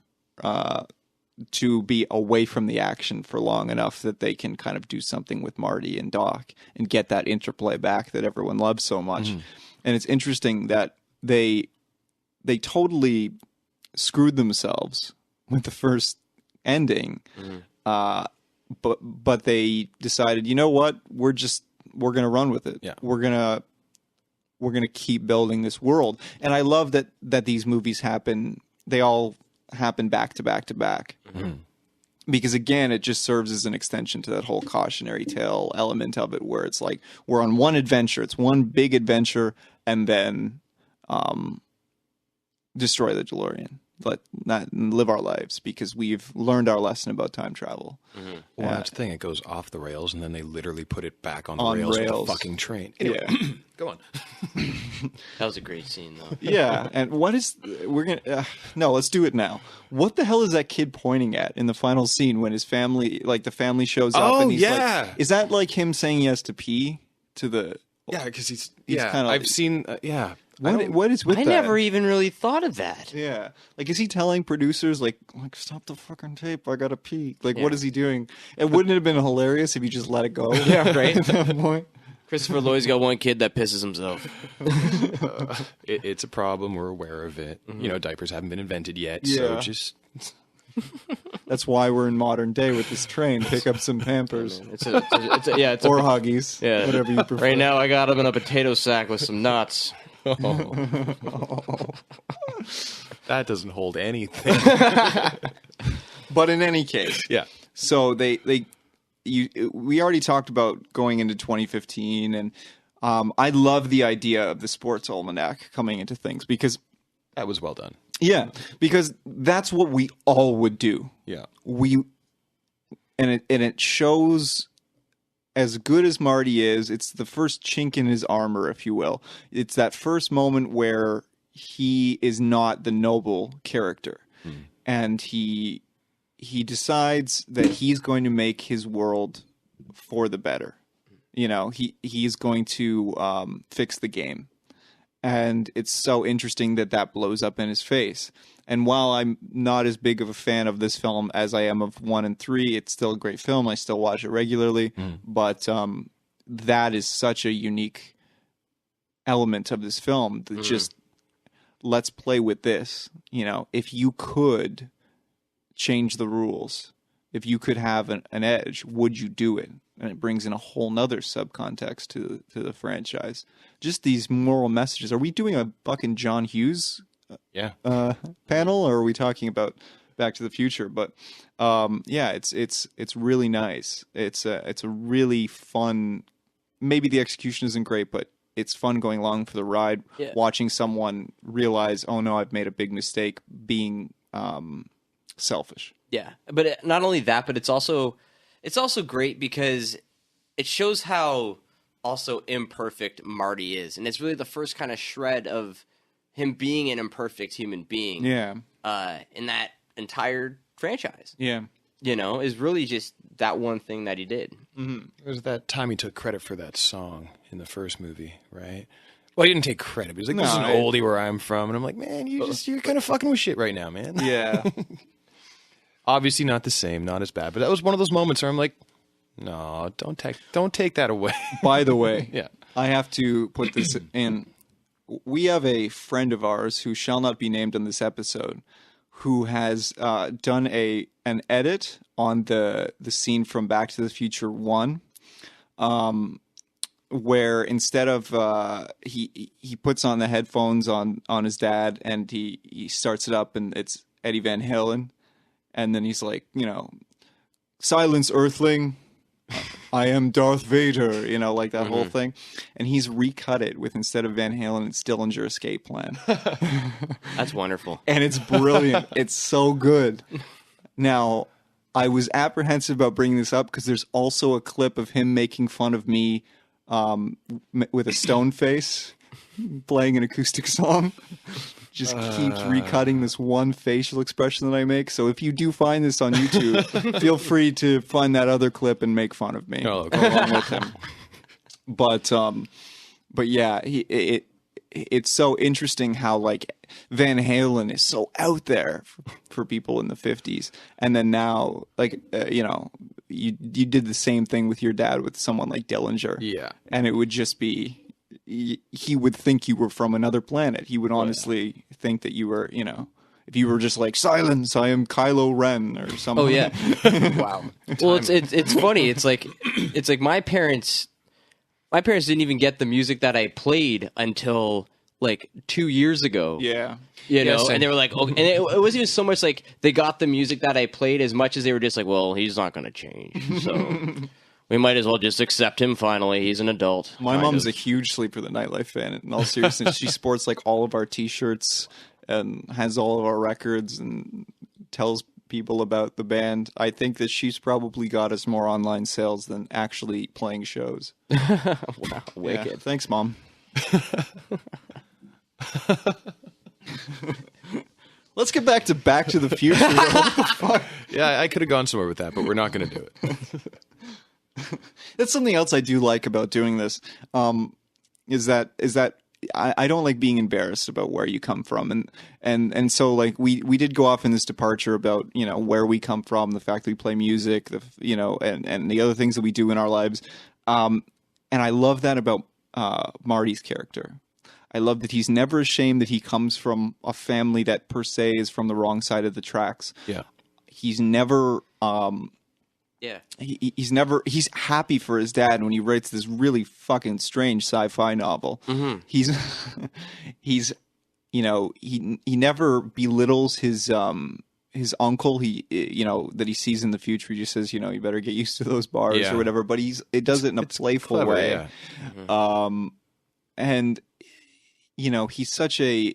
to be away from the action for long enough that they can kind of do something with Marty and Doc and get that interplay back that everyone loves so much. And it's interesting that they totally screwed themselves with the first ending, but they decided, you know what, we're gonna run with it. Yeah. We're gonna keep building this world. And I love that these movies happen. They all happen back to back to back. Because again, it just serves as an extension to that whole cautionary tale element of it, where it's like we're on one adventure, it's one big adventure, and then destroy the DeLorean, but not live our lives because we've learned our lesson about time travel. Well, that's the thing. It goes off the rails, and then they literally put it back on the On rails with rails. a fucking train. Anyway, Yeah. go on. That was a great scene, though. Yeah, and what is we're gonna? No, let's do it now. What the hell is that kid pointing at in the final scene when his family, like the family, shows up? Oh, and he's yeah. like, is that like him saying he has to pee to the? Yeah, because he's kinda- I've seen. What is with I that? never even really thought of that. Yeah, like is he telling producers like stop the fucking tape? I gotta pee. Like what is he doing? And wouldn't it have been hilarious if he just let it go? Yeah, right. At that point. Christopher Lloyd's got one kid that pisses himself. It's a problem. We're aware of it. You know, diapers haven't been invented yet, Yeah. so just That's why we're in modern day with this train. Pick up some Pampers It's a or Huggies, yeah. whatever you prefer. Right now, I got him in a potato sack with some nuts. that doesn't hold anything. But in any case, Yeah. so we already talked about going into 2015, and I love the idea of the sports almanac coming into things because That was well done. because that's what we all would do. Yeah. And it shows as good as Marty is, it's the first chink in his armor, if you will. It's that first moment where he is not the noble character, and he decides that he's going to make his world for the better. You know, he's going to fix the game. And it's so interesting that blows up in his face. And while I'm not as big of a fan of this film as I am of 1 and 3, it's still a great film. I still watch it regularly. But that is such a unique element of this film that just let's play with this. You know, if you could change the rules, if you could have an edge, would you do it? And it brings in a whole nother subcontext to the franchise. Just these moral messages. Are we doing a fucking John Hughes panel, or are we talking about Back to the Future? But yeah, it's really nice. It's a really fun. Maybe the execution isn't great, but it's fun going along for the ride, watching someone realize, oh no, I've made a big mistake, being selfish. Yeah, but not only that, but it's also great because it shows how also imperfect Marty is, and it's really the first kind of shred of him being an imperfect human being. Yeah. In that entire franchise. Yeah. You know, is really just that one thing that he did. It was that time he took credit for that song in the first movie, right? Well, he didn't take credit. But he was like, "This is an oldie where I'm from," and I'm like, "Man, you're kind of fucking with shit right now, man." Yeah. Obviously, not the same, not as bad, but that was one of those moments where I'm like, "No, don't take that away." By the way, Yeah. I have to put this in. We have a friend of ours who shall not be named on this episode, who has done an edit on the scene from Back to the Future 1, where instead of he puts on the headphones on his dad, and he starts it up, and it's Eddie Van Halen, and then he's like, you know, "Silence, Earthling, I am Darth Vader," you know, like that whole thing. And he's recut it with, instead of Van Halen, it's Dillinger Escape Plan. That's wonderful. And it's brilliant. It's so good. Now, I was apprehensive about bringing this up because there's also a clip of him making fun of me with a stone face playing an acoustic song. Just keeps recutting this one facial expression that I make. So if you do find this on YouTube, feel free to find that other clip and make fun of me Oh, okay. along with him. But yeah, it's so interesting how like Van Halen is so out there for people in the 50s, and then now like you know, you did the same thing with your dad with someone like Dillinger, Yeah. and it would just be he would think you were from another planet. He would honestly think that you were, you know, if you were just like, silence, I am Kylo Ren or something. Oh yeah. Wow. Well, it's funny. It's like my parents didn't even get the music that I played until like 2 years ago. Yeah. You know, same. and they were like, okay, and it wasn't even so much like they got the music that I played as much as they were just like, well, he's not going to change, so we might as well just accept him. Finally, he's an adult. My kind mom's of. a huge Sleeper the Nightlife fan. In all seriousness, she sports like all of our T-shirts and has all of our records and tells people about the band. I think that she's probably got us more online sales than actually playing shows. Wow, wicked. Yeah, thanks, Mom. Let's get back to the Future. What the fuck? Yeah, I could have gone somewhere with that, but we're not going to do it. That's something else I do like about doing this. Is that I don't like being embarrassed about where you come from, and so like we did go off in this departure about, you know, where we come from, the fact that we play music, you know, and the other things that we do in our lives, and I love that about Marty's character. I love that he's never ashamed that he comes from a family that per se is from the wrong side of the tracks. Yeah. He's never Yeah. he's happy for his dad when he writes this really fucking strange sci-fi novel. Mm-hmm. He's you know, he never belittles his uncle, you know, that he sees in the future. He just says, you know, you better get used to those bars Yeah. or whatever, but it does it in a playful clever, way. yeah. Mm-hmm. And you know, he's a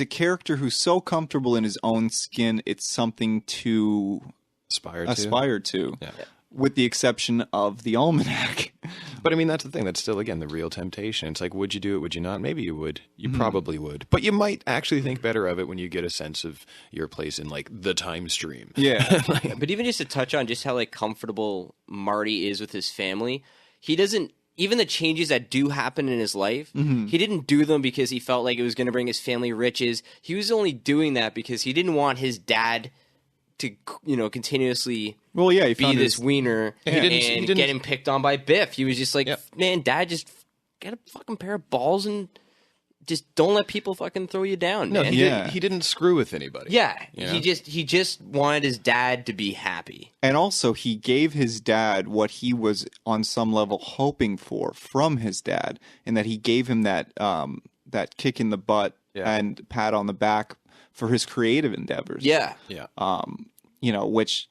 character who's so comfortable in his own skin, it's something to aspire to. Yeah. With the exception of the almanac. But I mean, that's the thing. That's still, again, the real temptation. It's like, would you do it? Would you not? Maybe you would. You probably would. But you might actually think better of it when you get a sense of your place in, like, the time stream. Yeah. But even just to touch on just how like comfortable Marty is with his family, he doesn't. Even the changes that do happen in his life, he didn't do them because he felt like it was going to bring his family riches. He was only doing that because he didn't want his dad to, you know, continuously He be found this wiener he didn't- get him picked on by Biff. He was just like, man, Dad, just get a fucking pair of balls and just don't let people fucking throw you down. No, man. he didn't screw with anybody. Yeah, You know? he just wanted his dad to be happy. And also, he gave his dad what he was on some level hoping for from his dad, in that he gave him that kick in the butt and pat on the back for his creative endeavors. Yeah, Yeah. You know, which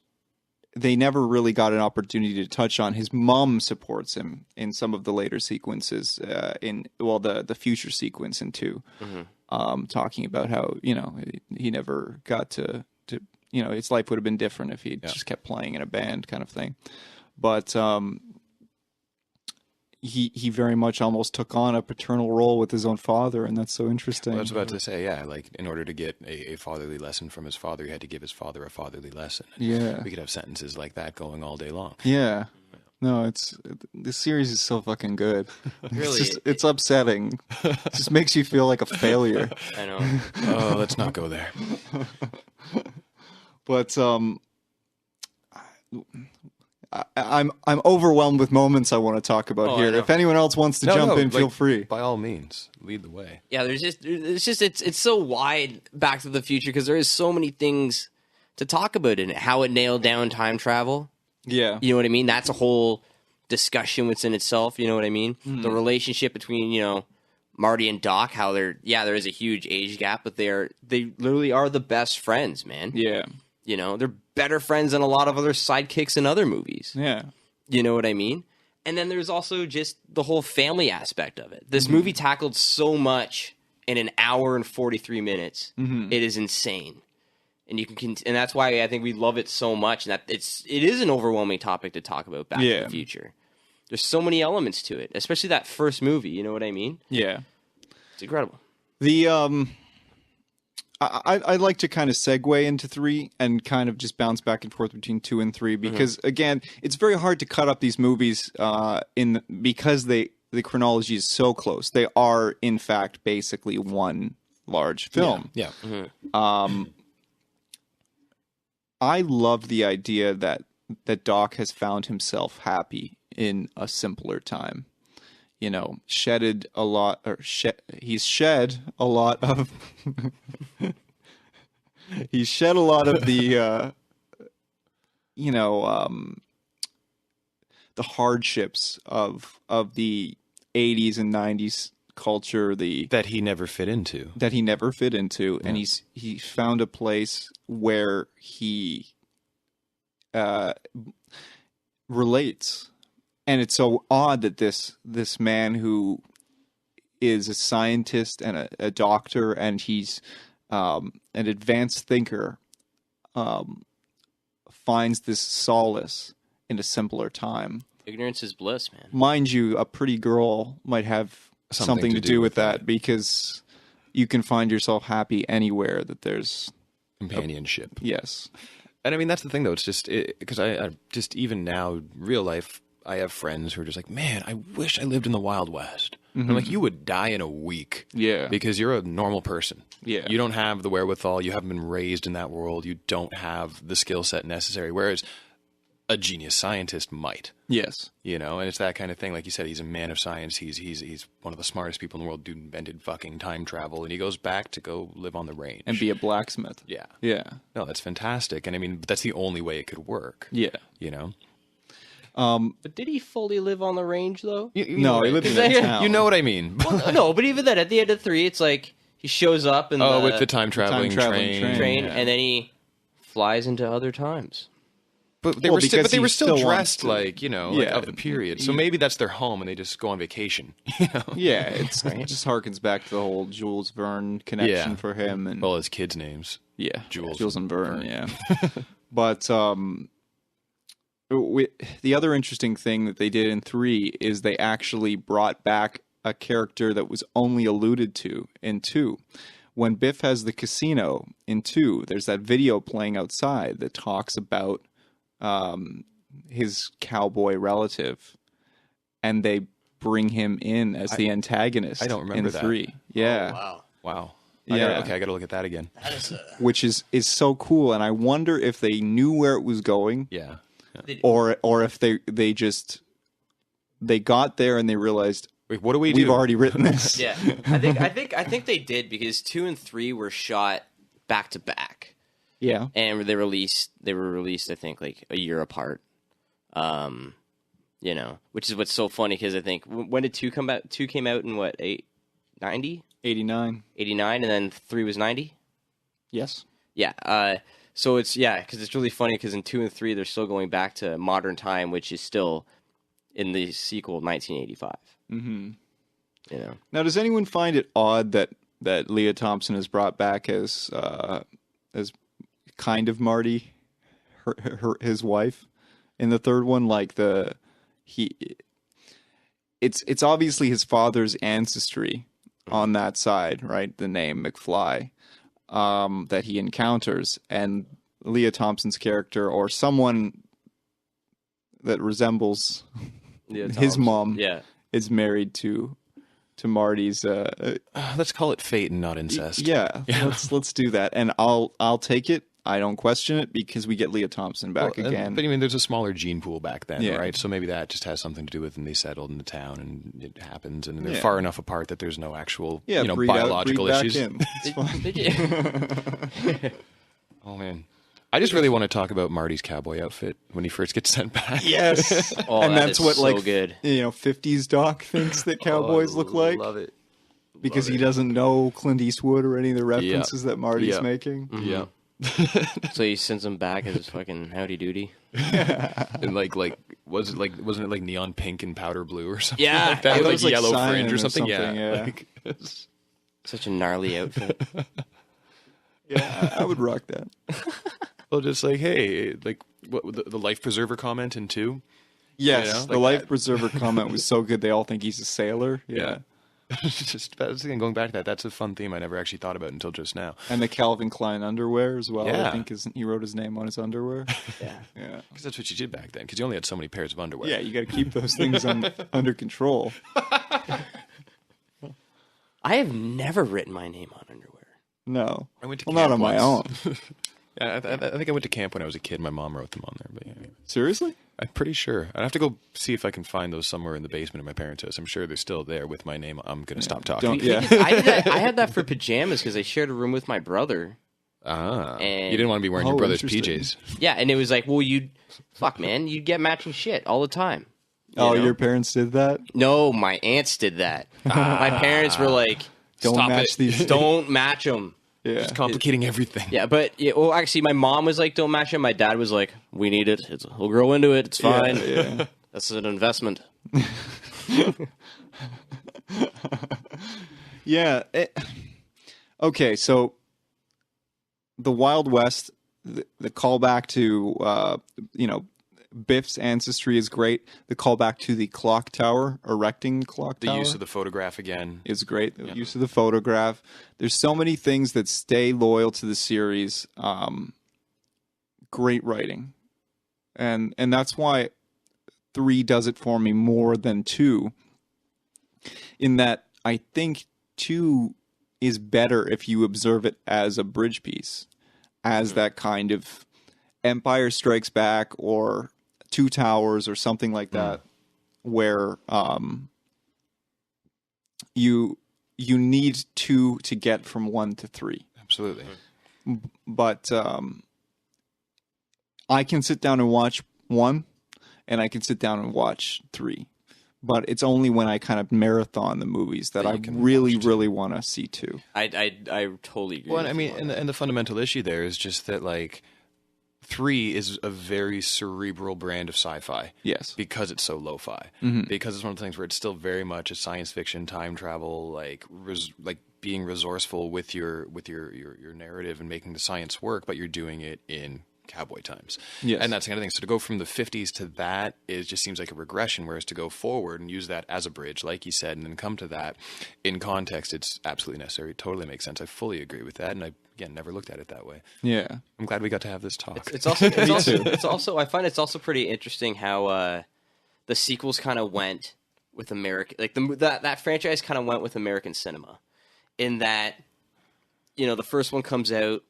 they never really got an opportunity to touch on. His mom supports him in some of the later sequences, the future sequence in 2, talking about how, you know, he never got to, you know, his life would have been different if he just kept playing in a band kind of thing. But he very much almost took on a paternal role with his own father, and that's so interesting. Well, I was about to say, yeah, like, in order to get a fatherly lesson from his father, he had to give his father a fatherly lesson. And Yeah. we could have sentences like that going all day long. Yeah. No, this series is so fucking good. Really, it's upsetting. It just makes you feel like a failure. I know. Oh, let's not go there. But I'm overwhelmed with moments I want to talk about Oh, I here. know. If anyone else wants to jump in, feel free. By all means, lead the way. Yeah, it's so wide, Back to the Future, because there is so many things to talk about in it. How it nailed down time travel. Yeah. You know what I mean? That's a whole discussion within itself. You know what I mean? The relationship between, you know, Marty and Doc, how there is a huge age gap, but they literally are the best friends, man. Yeah. You know, they're better friends than a lot of other sidekicks in other movies. Yeah. You know what I mean? And then there's also just the whole family aspect of it. This movie tackled so much in an hour and 43 minutes. It is insane. And you can, and that's why I think we love it so much. And that it is an overwhelming topic to talk about. Back to the Future. There's so many elements to it, especially that first movie. You know what I mean? Yeah. It's incredible. The I'd like to kind of segue into 3 and kind of just bounce back and forth between 2 and 3 because again, it's very hard to cut up these movies because they the chronology is so close. They are, in fact, basically one large film. Yeah. I love the idea that Doc has found himself happy in a simpler time. You know, he's shed a lot of he's shed a lot of the the hardships of the 80s and 90s culture, that he never fit into. And he found a place where he relates. And it's so odd that this man who is a scientist and a doctor, and he's an advanced thinker, finds this solace in a simpler time. Ignorance is bliss, man. Mind you, a pretty girl might have something to do with that, because you can find yourself happy anywhere that there's companionship. Yes. And I mean, that's the thing, though. It's just because I just, even now, real life, I have friends who are just like, man, I wish I lived in the Wild West. I'm like, you would die in a week. Yeah. Because you're a normal person. Yeah. You don't have the wherewithal. You haven't been raised in that world. You don't have the skill set necessary. Whereas a genius scientist might. Yes. You know, and it's that kind of thing. Like you said, he's a man of science. He's one of the smartest people in the world. Dude invented fucking time travel, and he goes back to go live on the range And be a blacksmith. Yeah. Yeah. No, that's fantastic. And I mean, that's the only way it could work. Yeah. You know. But did he fully live on the range, though? No, he lived in a town. You know what I mean. Well, no, but even then, at the end of 3, it's like he shows up in with the time traveling train, yeah. and then he flies into other times. But they were still dressed like, you know, like of the period. So maybe that's their home, and they just go on vacation. You know? Yeah, it just harkens back to the whole Jules Verne connection for him, and all his kids' names. Yeah, Jules and Verne. Yeah, but the other interesting thing that they did in 3 is they actually brought back a character that was only alluded to in 2. When Biff has the casino in 2, there's that video playing outside that talks about his cowboy relative, and they bring him in as the antagonist. I don't remember in 3. that. Yeah. Oh, Wow. Yeah. I gotta look at that again. Which is so cool, and I wonder if they knew where it was going. Yeah. Or if they got there and they realized, wait, what do we do? We've already written this. Yeah, I think they did, because 2 and 3 were shot back to back. Yeah, and they were released. I think like a year apart. You know, which is what's so funny, because I think when did 2 come out? 2 came out in what, 90? 89, 89, and then 3 was 90. Yes. Yeah. So it's because it's really funny, because in 2 and 3 they're still going back to modern time, which is still in the sequel 1985. Mm-hmm. You know. Now, does anyone find it odd that Leah Thompson is brought back as kind of Marty, his wife, in the third one? Like it's obviously his father's ancestry on that side, right? The name McFly. That he encounters, and Leah Thompson's character, or someone that resembles his mom, is married to Marty's. Let's call it fate and not incest. Yeah. Let's do that, and I'll take it. I don't question it, because we get Leah Thompson back again. But I mean, there's a smaller gene pool back then, Yeah. right? So maybe that just has something to do with when they settled in the town, and it happens, and they're far enough apart that there's no actual, biological issues. It's fine. Oh man, I just really want to talk about Marty's cowboy outfit when he first gets sent back. Yes, and that's what so good. 50s Doc thinks that cowboys look like. Love it, because he doesn't know Clint Eastwood or any of the references that Marty's making. Mm-hmm. Yeah. So he sends him back as his fucking howdy doody. And wasn't it like neon pink and powder blue or something? Yeah, like that, it with was like like yellow cyan fringe or or something. something, yeah. Like, Such a gnarly outfit. Yeah, I would rock that. well, just like, hey, like what the life preserver comment in 2. Yes, You know, the like life preserver comment was so good. They all think he's a sailor. Yeah. Again, going back to that, that's a fun theme I never actually thought about until just now. And the Calvin Klein underwear as well. Yeah. I think he wrote his name on his underwear. Yeah. Yeah. Because that's what you did back then. Because you only had so many pairs of underwear. Yeah, you got to keep those things under control. I have never written my name on underwear. No. I went to well, camp not on my once. own. Yeah, I think I went to camp when I was a kid. My mom wrote them on there. But yeah, Seriously? I'm pretty sure. I'd have to go see if I can find those somewhere in the basement of my parents' house. I'm sure they're still there with my name. I'm going to stop talking. Yeah. I had that for pajamas because I shared a room with my brother. Ah. And- You didn't want to be wearing your brother's interesting. PJs. Yeah, and it was like, well, fuck, man, you'd get matching shit all the time. Oh, know? your parents did that? No, my aunts did that. My parents were like, Don't Stop match it. these. don't match them. Yeah. It's complicating everything. Yeah, but well, actually, my mom was like, "Don't match it." My dad was like, "We need it. We'll grow into it. It's fine. Yeah. That's an investment." Yeah. Okay, so the Wild West, the callback to Biff's ancestry is great. The callback to the clock tower, erecting the clock The tower, use of the photograph again. is great. The use of the photograph. There's so many things that stay loyal to the series. Great writing, and that's why 3 does it for me more than 2. In that, I think 2 is better if you observe it as a bridge piece, as that kind of Empire Strikes Back or Two Towers or something like that, where you need 2 to get from 1 to 3. Absolutely. But I can sit down and watch 1, and I can sit down and watch 3. But it's only when I kind of marathon the movies that That I you can really, watch 2. really want to see 2. I totally agree. Well, with I mean, you on and that. the fundamental issue there is just that, like, 3 is a very cerebral brand of sci-fi. Yes. Because it's so lo-fi. Because it's one of the things where it's still very much a science fiction, time travel, like being resourceful with your narrative and making the science work, but you're doing it in cowboy times. Yes. And that's the kind of thing. So to go from the 50s to that just seems like a regression, whereas to go forward and use that as a bridge, like you said, and then come to that in context, it's absolutely necessary. It totally makes sense. I fully agree with that. And I, again, never looked at it that way. Yeah. I'm glad we got to have this talk. It's also I find it's also pretty interesting how the sequels kind of went with American, like that franchise kind of went with American cinema, in that the first one comes out,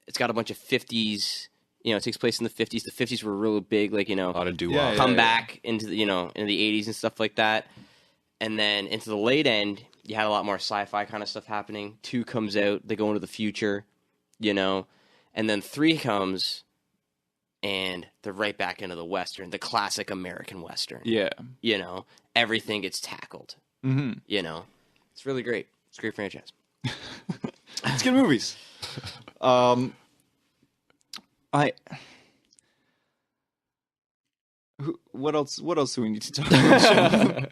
it's got a bunch of 50s. It takes place in the 50s. The 50s were really big, like, A lot of doo-wop. Yeah, come back into the, into the 80s and stuff like that. And then into the late end, you had a lot more sci-fi kind of stuff happening. 2 comes out, they go into the future, and then 3 comes, and they're right back into the Western, the classic American Western. Yeah. Everything gets tackled. Mm-hmm. It's really great. It's a great franchise. It's good movies. What else do we need to talk about?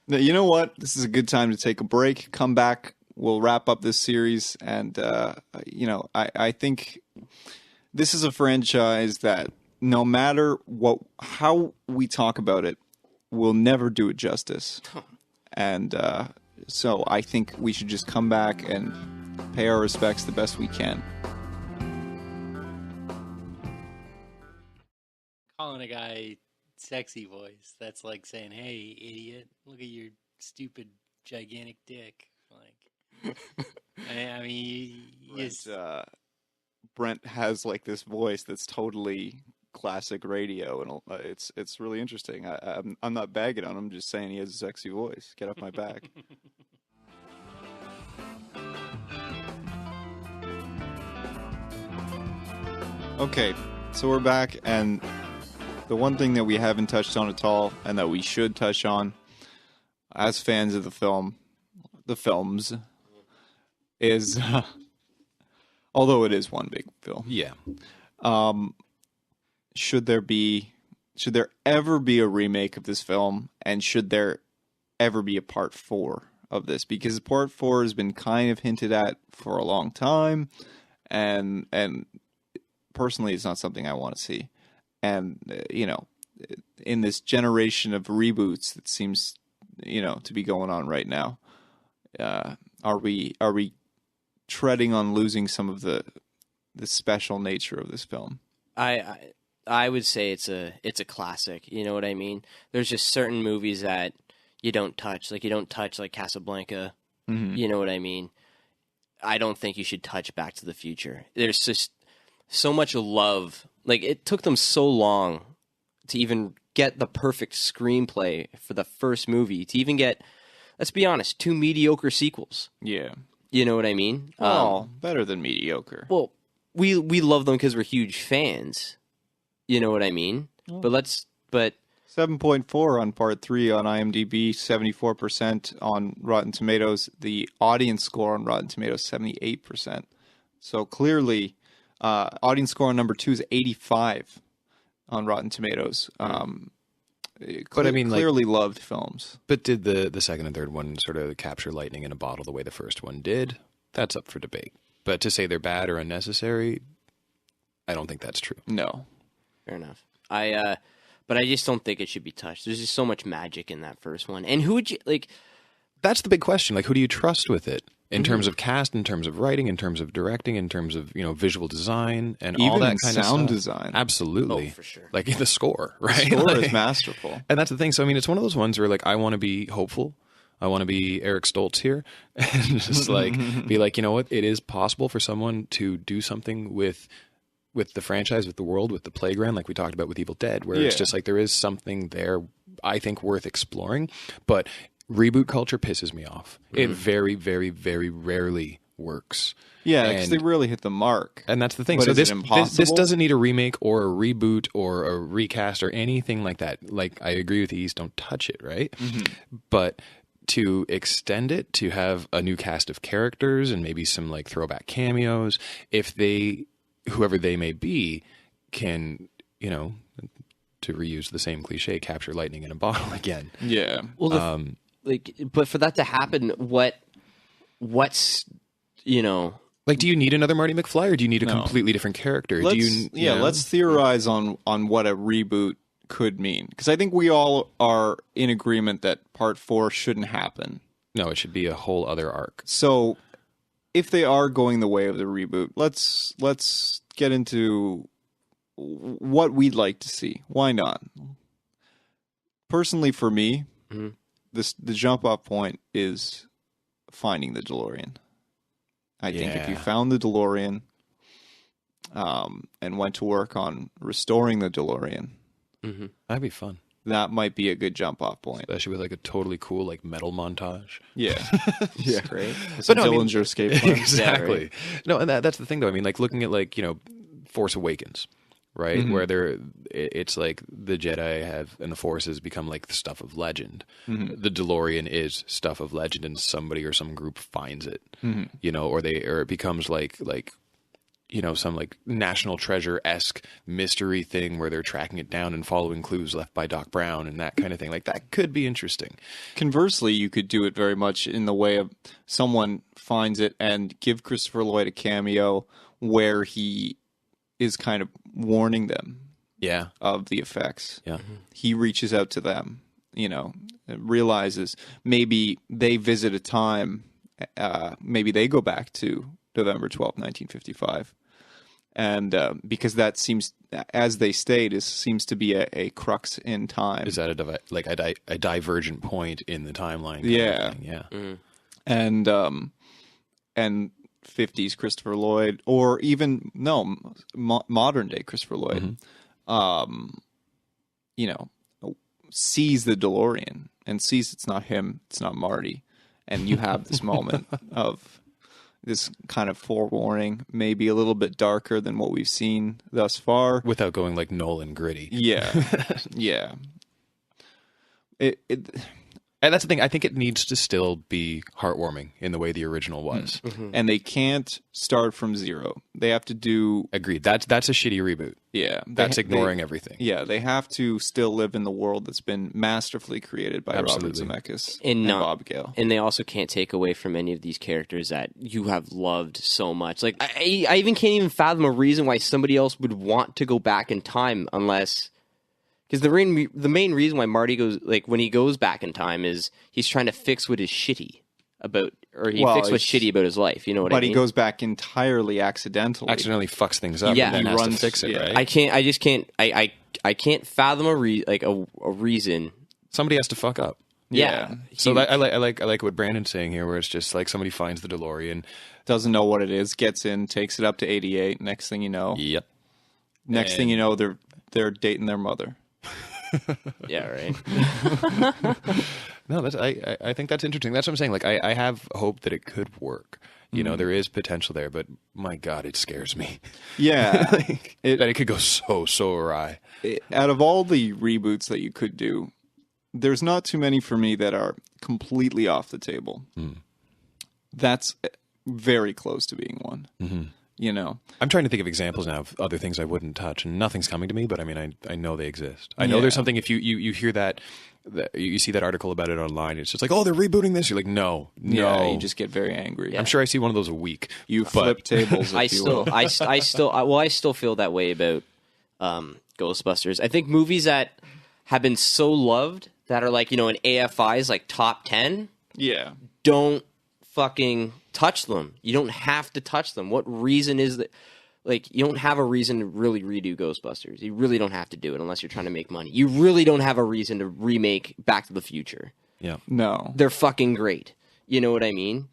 Now, you know what? This is a good time to take a break. Come back. We'll wrap up this series. And, I think this is a franchise that no matter how we talk about it, we'll never do it justice. And so I think we should just come back and pay our respects the best we can. Calling a guy sexy voice, that's like saying, "Hey, idiot, look at your stupid gigantic dick." Like, I mean, Brent has like this voice that's totally classic radio, and it's really interesting. I'm not bagging on him. I'm just saying he has a sexy voice. Get off my back. Okay, so we're back, and the one thing that we haven't touched on at all, and that we should touch on, as fans of the films, is, although it is one big film, Yeah. should there ever be a remake of this film, and should there ever be a part 4 of this? Because part 4 has been kind of hinted at for a long time, and personally, it's not something I want to see. And in this generation of reboots that seems to be going on right now. Are we treading on losing some of the special nature of this film? I would say it's a classic. You know what I mean? There's just certain movies that you don't touch. Like you don't touch like Casablanca. Mm-hmm. You know what I mean? I don't think you should touch Back to the Future. There's just so much love. Like it took them so long to even get the perfect screenplay for the first movie, to even get, let's be honest, 2 mediocre sequels. Yeah. You know what I mean? Well, better than mediocre. Well, we love them because we're huge fans. You know what I mean? But 7.4 on part 3 on IMDb, 74% on Rotten Tomatoes. The audience score on Rotten Tomatoes, 78%. So clearly, audience score on number 2 is 85 on Rotten Tomatoes. But I mean, clearly loved films. But did the second and third one sort of capture lightning in a bottle the way the first one did? That's up for debate. But to say they're bad or unnecessary, I don't think that's true. No. Fair enough. But I just don't think it should be touched. There's just so much magic in that first one. And who would you like? That's the big question. Like, who do you trust with it? In terms of cast, in terms of writing, in terms of directing, in terms of, visual design and Even all that kind of sound stuff. Design. Absolutely. Oh, for sure. Like the score, right? The score Like- is masterful. And that's the thing. So, I mean, it's one of those ones where, like, I want to be hopeful. I want to be Eric Stoltz here and just, like, be like, you know what? It is possible for someone to do something with the franchise, with the world, with the playground, like we talked about with Evil Dead, where it's Yeah. just like there is something there, I think, worth exploring. But reboot culture pisses me off. It very, very, very rarely works. Yeah, because And- they really hit the mark. And that's the thing. But So is it this impossible? doesn't need a remake or a reboot or a recast or anything like that. Like, I agree with East, don't touch it, right? But to extend it, to have a new cast of characters and maybe some like throwback cameos, if they, whoever they may be, can, to reuse the same cliche, capture lightning in a bottle again. Yeah. Well, but for that to happen, what's Like, do you need another Marty McFly or do you need a completely different character? Let's theorize on what a reboot could mean. Because I think we all are in agreement that part 4 shouldn't happen. No, it should be a whole other arc. So if they are going the way of the reboot, let's get into what we'd like to see. Why not? Personally, for me, the jump off point is finding the DeLorean. I think if you Yeah. found the DeLorean and went to work on restoring the DeLorean, That'd be fun. that might be a good jump off point. Especially with like a totally cool like metal montage. Yeah. yeah, great. Some no, I mean- Dillinger escape plan. Exactly. right. No, and that's the thing though. I mean, like looking at like, Force Awakens, right? Where it's like the Jedi have and the Force has become like the stuff of legend. The DeLorean is stuff of legend and somebody or some group finds it. Or it becomes like some like National Treasure-esque mystery thing where they're tracking it down and following clues left by Doc Brown and that kind of thing. Like that could be interesting. Conversely, you could do it very much in the way of someone finds it and give Christopher Lloyd a cameo where he is kind of warning them Yeah. of the effects. Yeah. He reaches out to them, and realizes maybe they visit a time, maybe they go back to November 12th, 1955. And because that seems, as they state, seems to be a crux in time. Is that a divergent point in the timeline? kind of Yeah. thing? Yeah. And 50s Christopher Lloyd, or even modern day Christopher Lloyd, sees the DeLorean and sees it's not him, it's not Marty, and you have this moment of this kind of forewarning, maybe a little bit darker than what we've seen thus far. Without going like Nolan gritty. Yeah, yeah. It And that's the thing. I think it needs to still be heartwarming in the way the original was. and they can't start from zero. They have to do Agreed. That's a shitty reboot. That's ignoring everything. Yeah, they have to still live in the world that's been masterfully created by Absolutely. Robert Zemeckis And and not- Bob Gale. And they also can't take away from any of these characters that you have loved so much. Like I even can't even fathom a reason why somebody else would want to go back in time unless Because the main reason why Marty goes, like, when he goes back in time is he's trying to fix what is shitty about, or he fixed what's shitty about his life. You know what I mean? But he goes back entirely accidentally. Accidentally fucks things up Yeah. and then He has runs- to fix it, yeah. right? I can't fathom a reason. Somebody has to fuck up. Yeah. So I like what Brandon's saying here, where it's just like somebody finds the DeLorean. Doesn't know what it is, gets in, takes it up to 88. Next thing you know, Yep. next thing you know, they're dating their mother. Yeah, right. No, I think that's interesting. That's what I'm saying. Like I have hope that it could work. You know, there is potential there, but my God, it scares me. Yeah. That it could go so awry. Out of all the reboots that you could do, there's not too many for me that are completely off the table. That's very close to being one. You know, I'm trying to think of examples now of other things I wouldn't touch, and nothing's coming to me. But I mean, I know they exist. I know there's something. If you hear that you see that article about it online, it's just like, oh, they're rebooting this. You're like, no. yeah, you just get very angry. I'm sure I see one of those a week. You flip tables. I still feel that way about Ghostbusters. I think movies that have been so loved that are like, you know, in AFI's like top 10, Yeah. don't fucking touch them. You don't have to touch them. What reason is that? Like, you don't have a reason to really redo Ghostbusters. You really don't have to do it unless you're trying to make money. You really don't have a reason to remake Back to the Future. Yeah. No. They're fucking great. You know what I mean?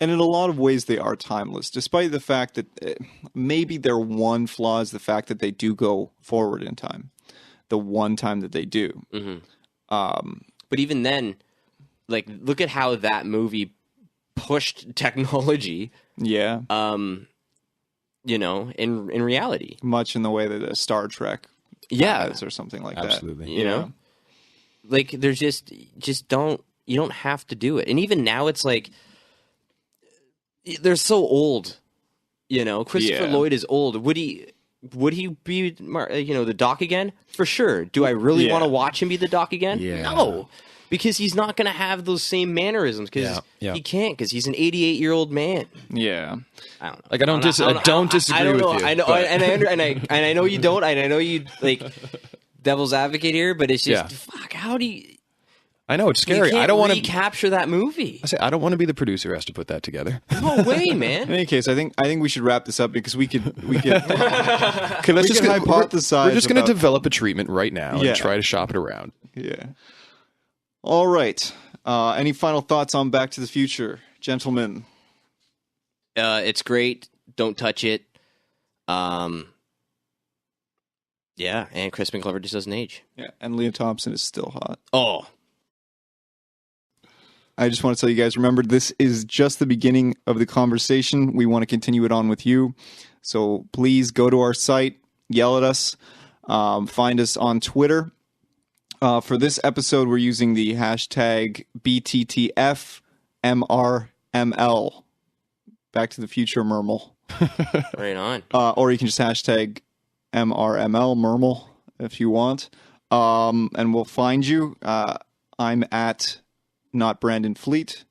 And in a lot of ways, they are timeless, despite the fact that maybe their one flaw is the fact that they do go forward in time. The one time that they do. But even then, like, look at how that movie pushed technology, Yeah. you know, in reality. Much in the way that a Star Trek has or something like Absolutely. that. You know? Like, there's just you don't have to do it. And even now it's like, they're so old, you know? Christopher Yeah. Lloyd is old. Would he be, you know, the Doc again? For sure. Do I really want to watch him be the Doc again? Yeah. No. Because he's not going to have those same mannerisms. Because he can't. Because he's an 88-year-old man. Yeah. I don't know. Like, I don't disagree I don't with know. you. I know, but- and I know you don't. And I know you, like, devil's advocate here. But it's just, fuck. How do you? I know it's scary. You can't I don't want to recapture that movie. I don't want to be the producer who has to put that together. No way, In man. any case, I think we should wrap this up because we could We're just hypothesize. going to about- develop a treatment right now Yeah. and try to shop it around. Yeah. All right. Any final thoughts on Back to the Future, gentlemen? It's great. Don't touch it. Yeah, and Crispin Glover just doesn't age. Yeah. And Leah Thompson is still hot. Oh, I just want to tell you guys, remember, this is just the beginning of the conversation. We want to continue it on with you. So please go to our site, yell at us, find us on Twitter. For this episode, we're using the hashtag BTTFMRML. Back to the Future Mermel. right on. Or you can just hashtag MRML Mermel if you want. And we'll find you. I'm at Not Brandon Fleet.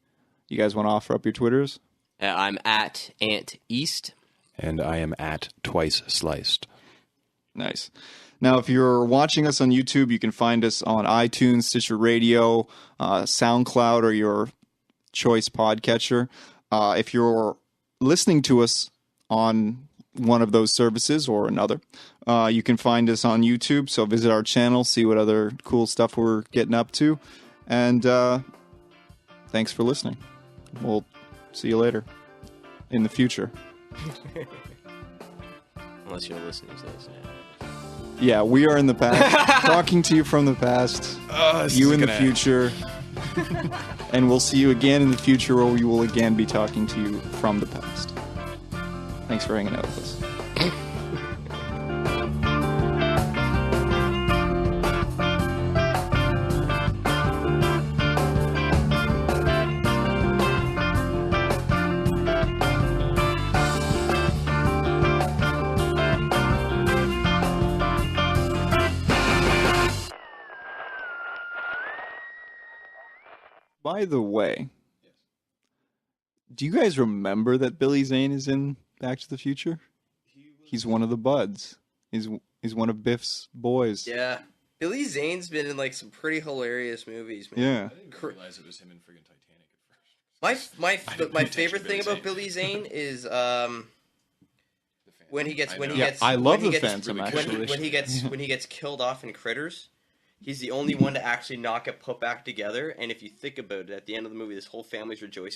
You guys want to offer up your Twitters? I'm at Ant East. And I am at Twice Sliced. Nice. Now, if you're watching us on YouTube, you can find us on iTunes, Stitcher Radio, SoundCloud, or your choice podcatcher. If you're listening to us on one of those services or another, you can find us on YouTube. So visit our channel, see what other cool stuff we're getting up to. And thanks for listening. We'll see you later in the future. Unless you're listening to this. Yeah, we are in the past, talking to you from the past, you in the future, and we'll see you again in the future where we will again be talking to you from the past. Thanks for hanging out with us. By the way, do you guys remember that Billy Zane is in Back to the Future? He's one of the buds. He's one of Biff's boys. Yeah. Billy Zane's been in like some pretty hilarious movies, man. Yeah. I didn't realize it was him in friggin' Titanic at first. My favorite thing about Billy Zane is when he gets I love when he the gets- Phantom, when, actually. when he gets killed off in Critters. He's the only one to actually not get put back together. And if you think about it, at the end of the movie, this whole family's rejoicing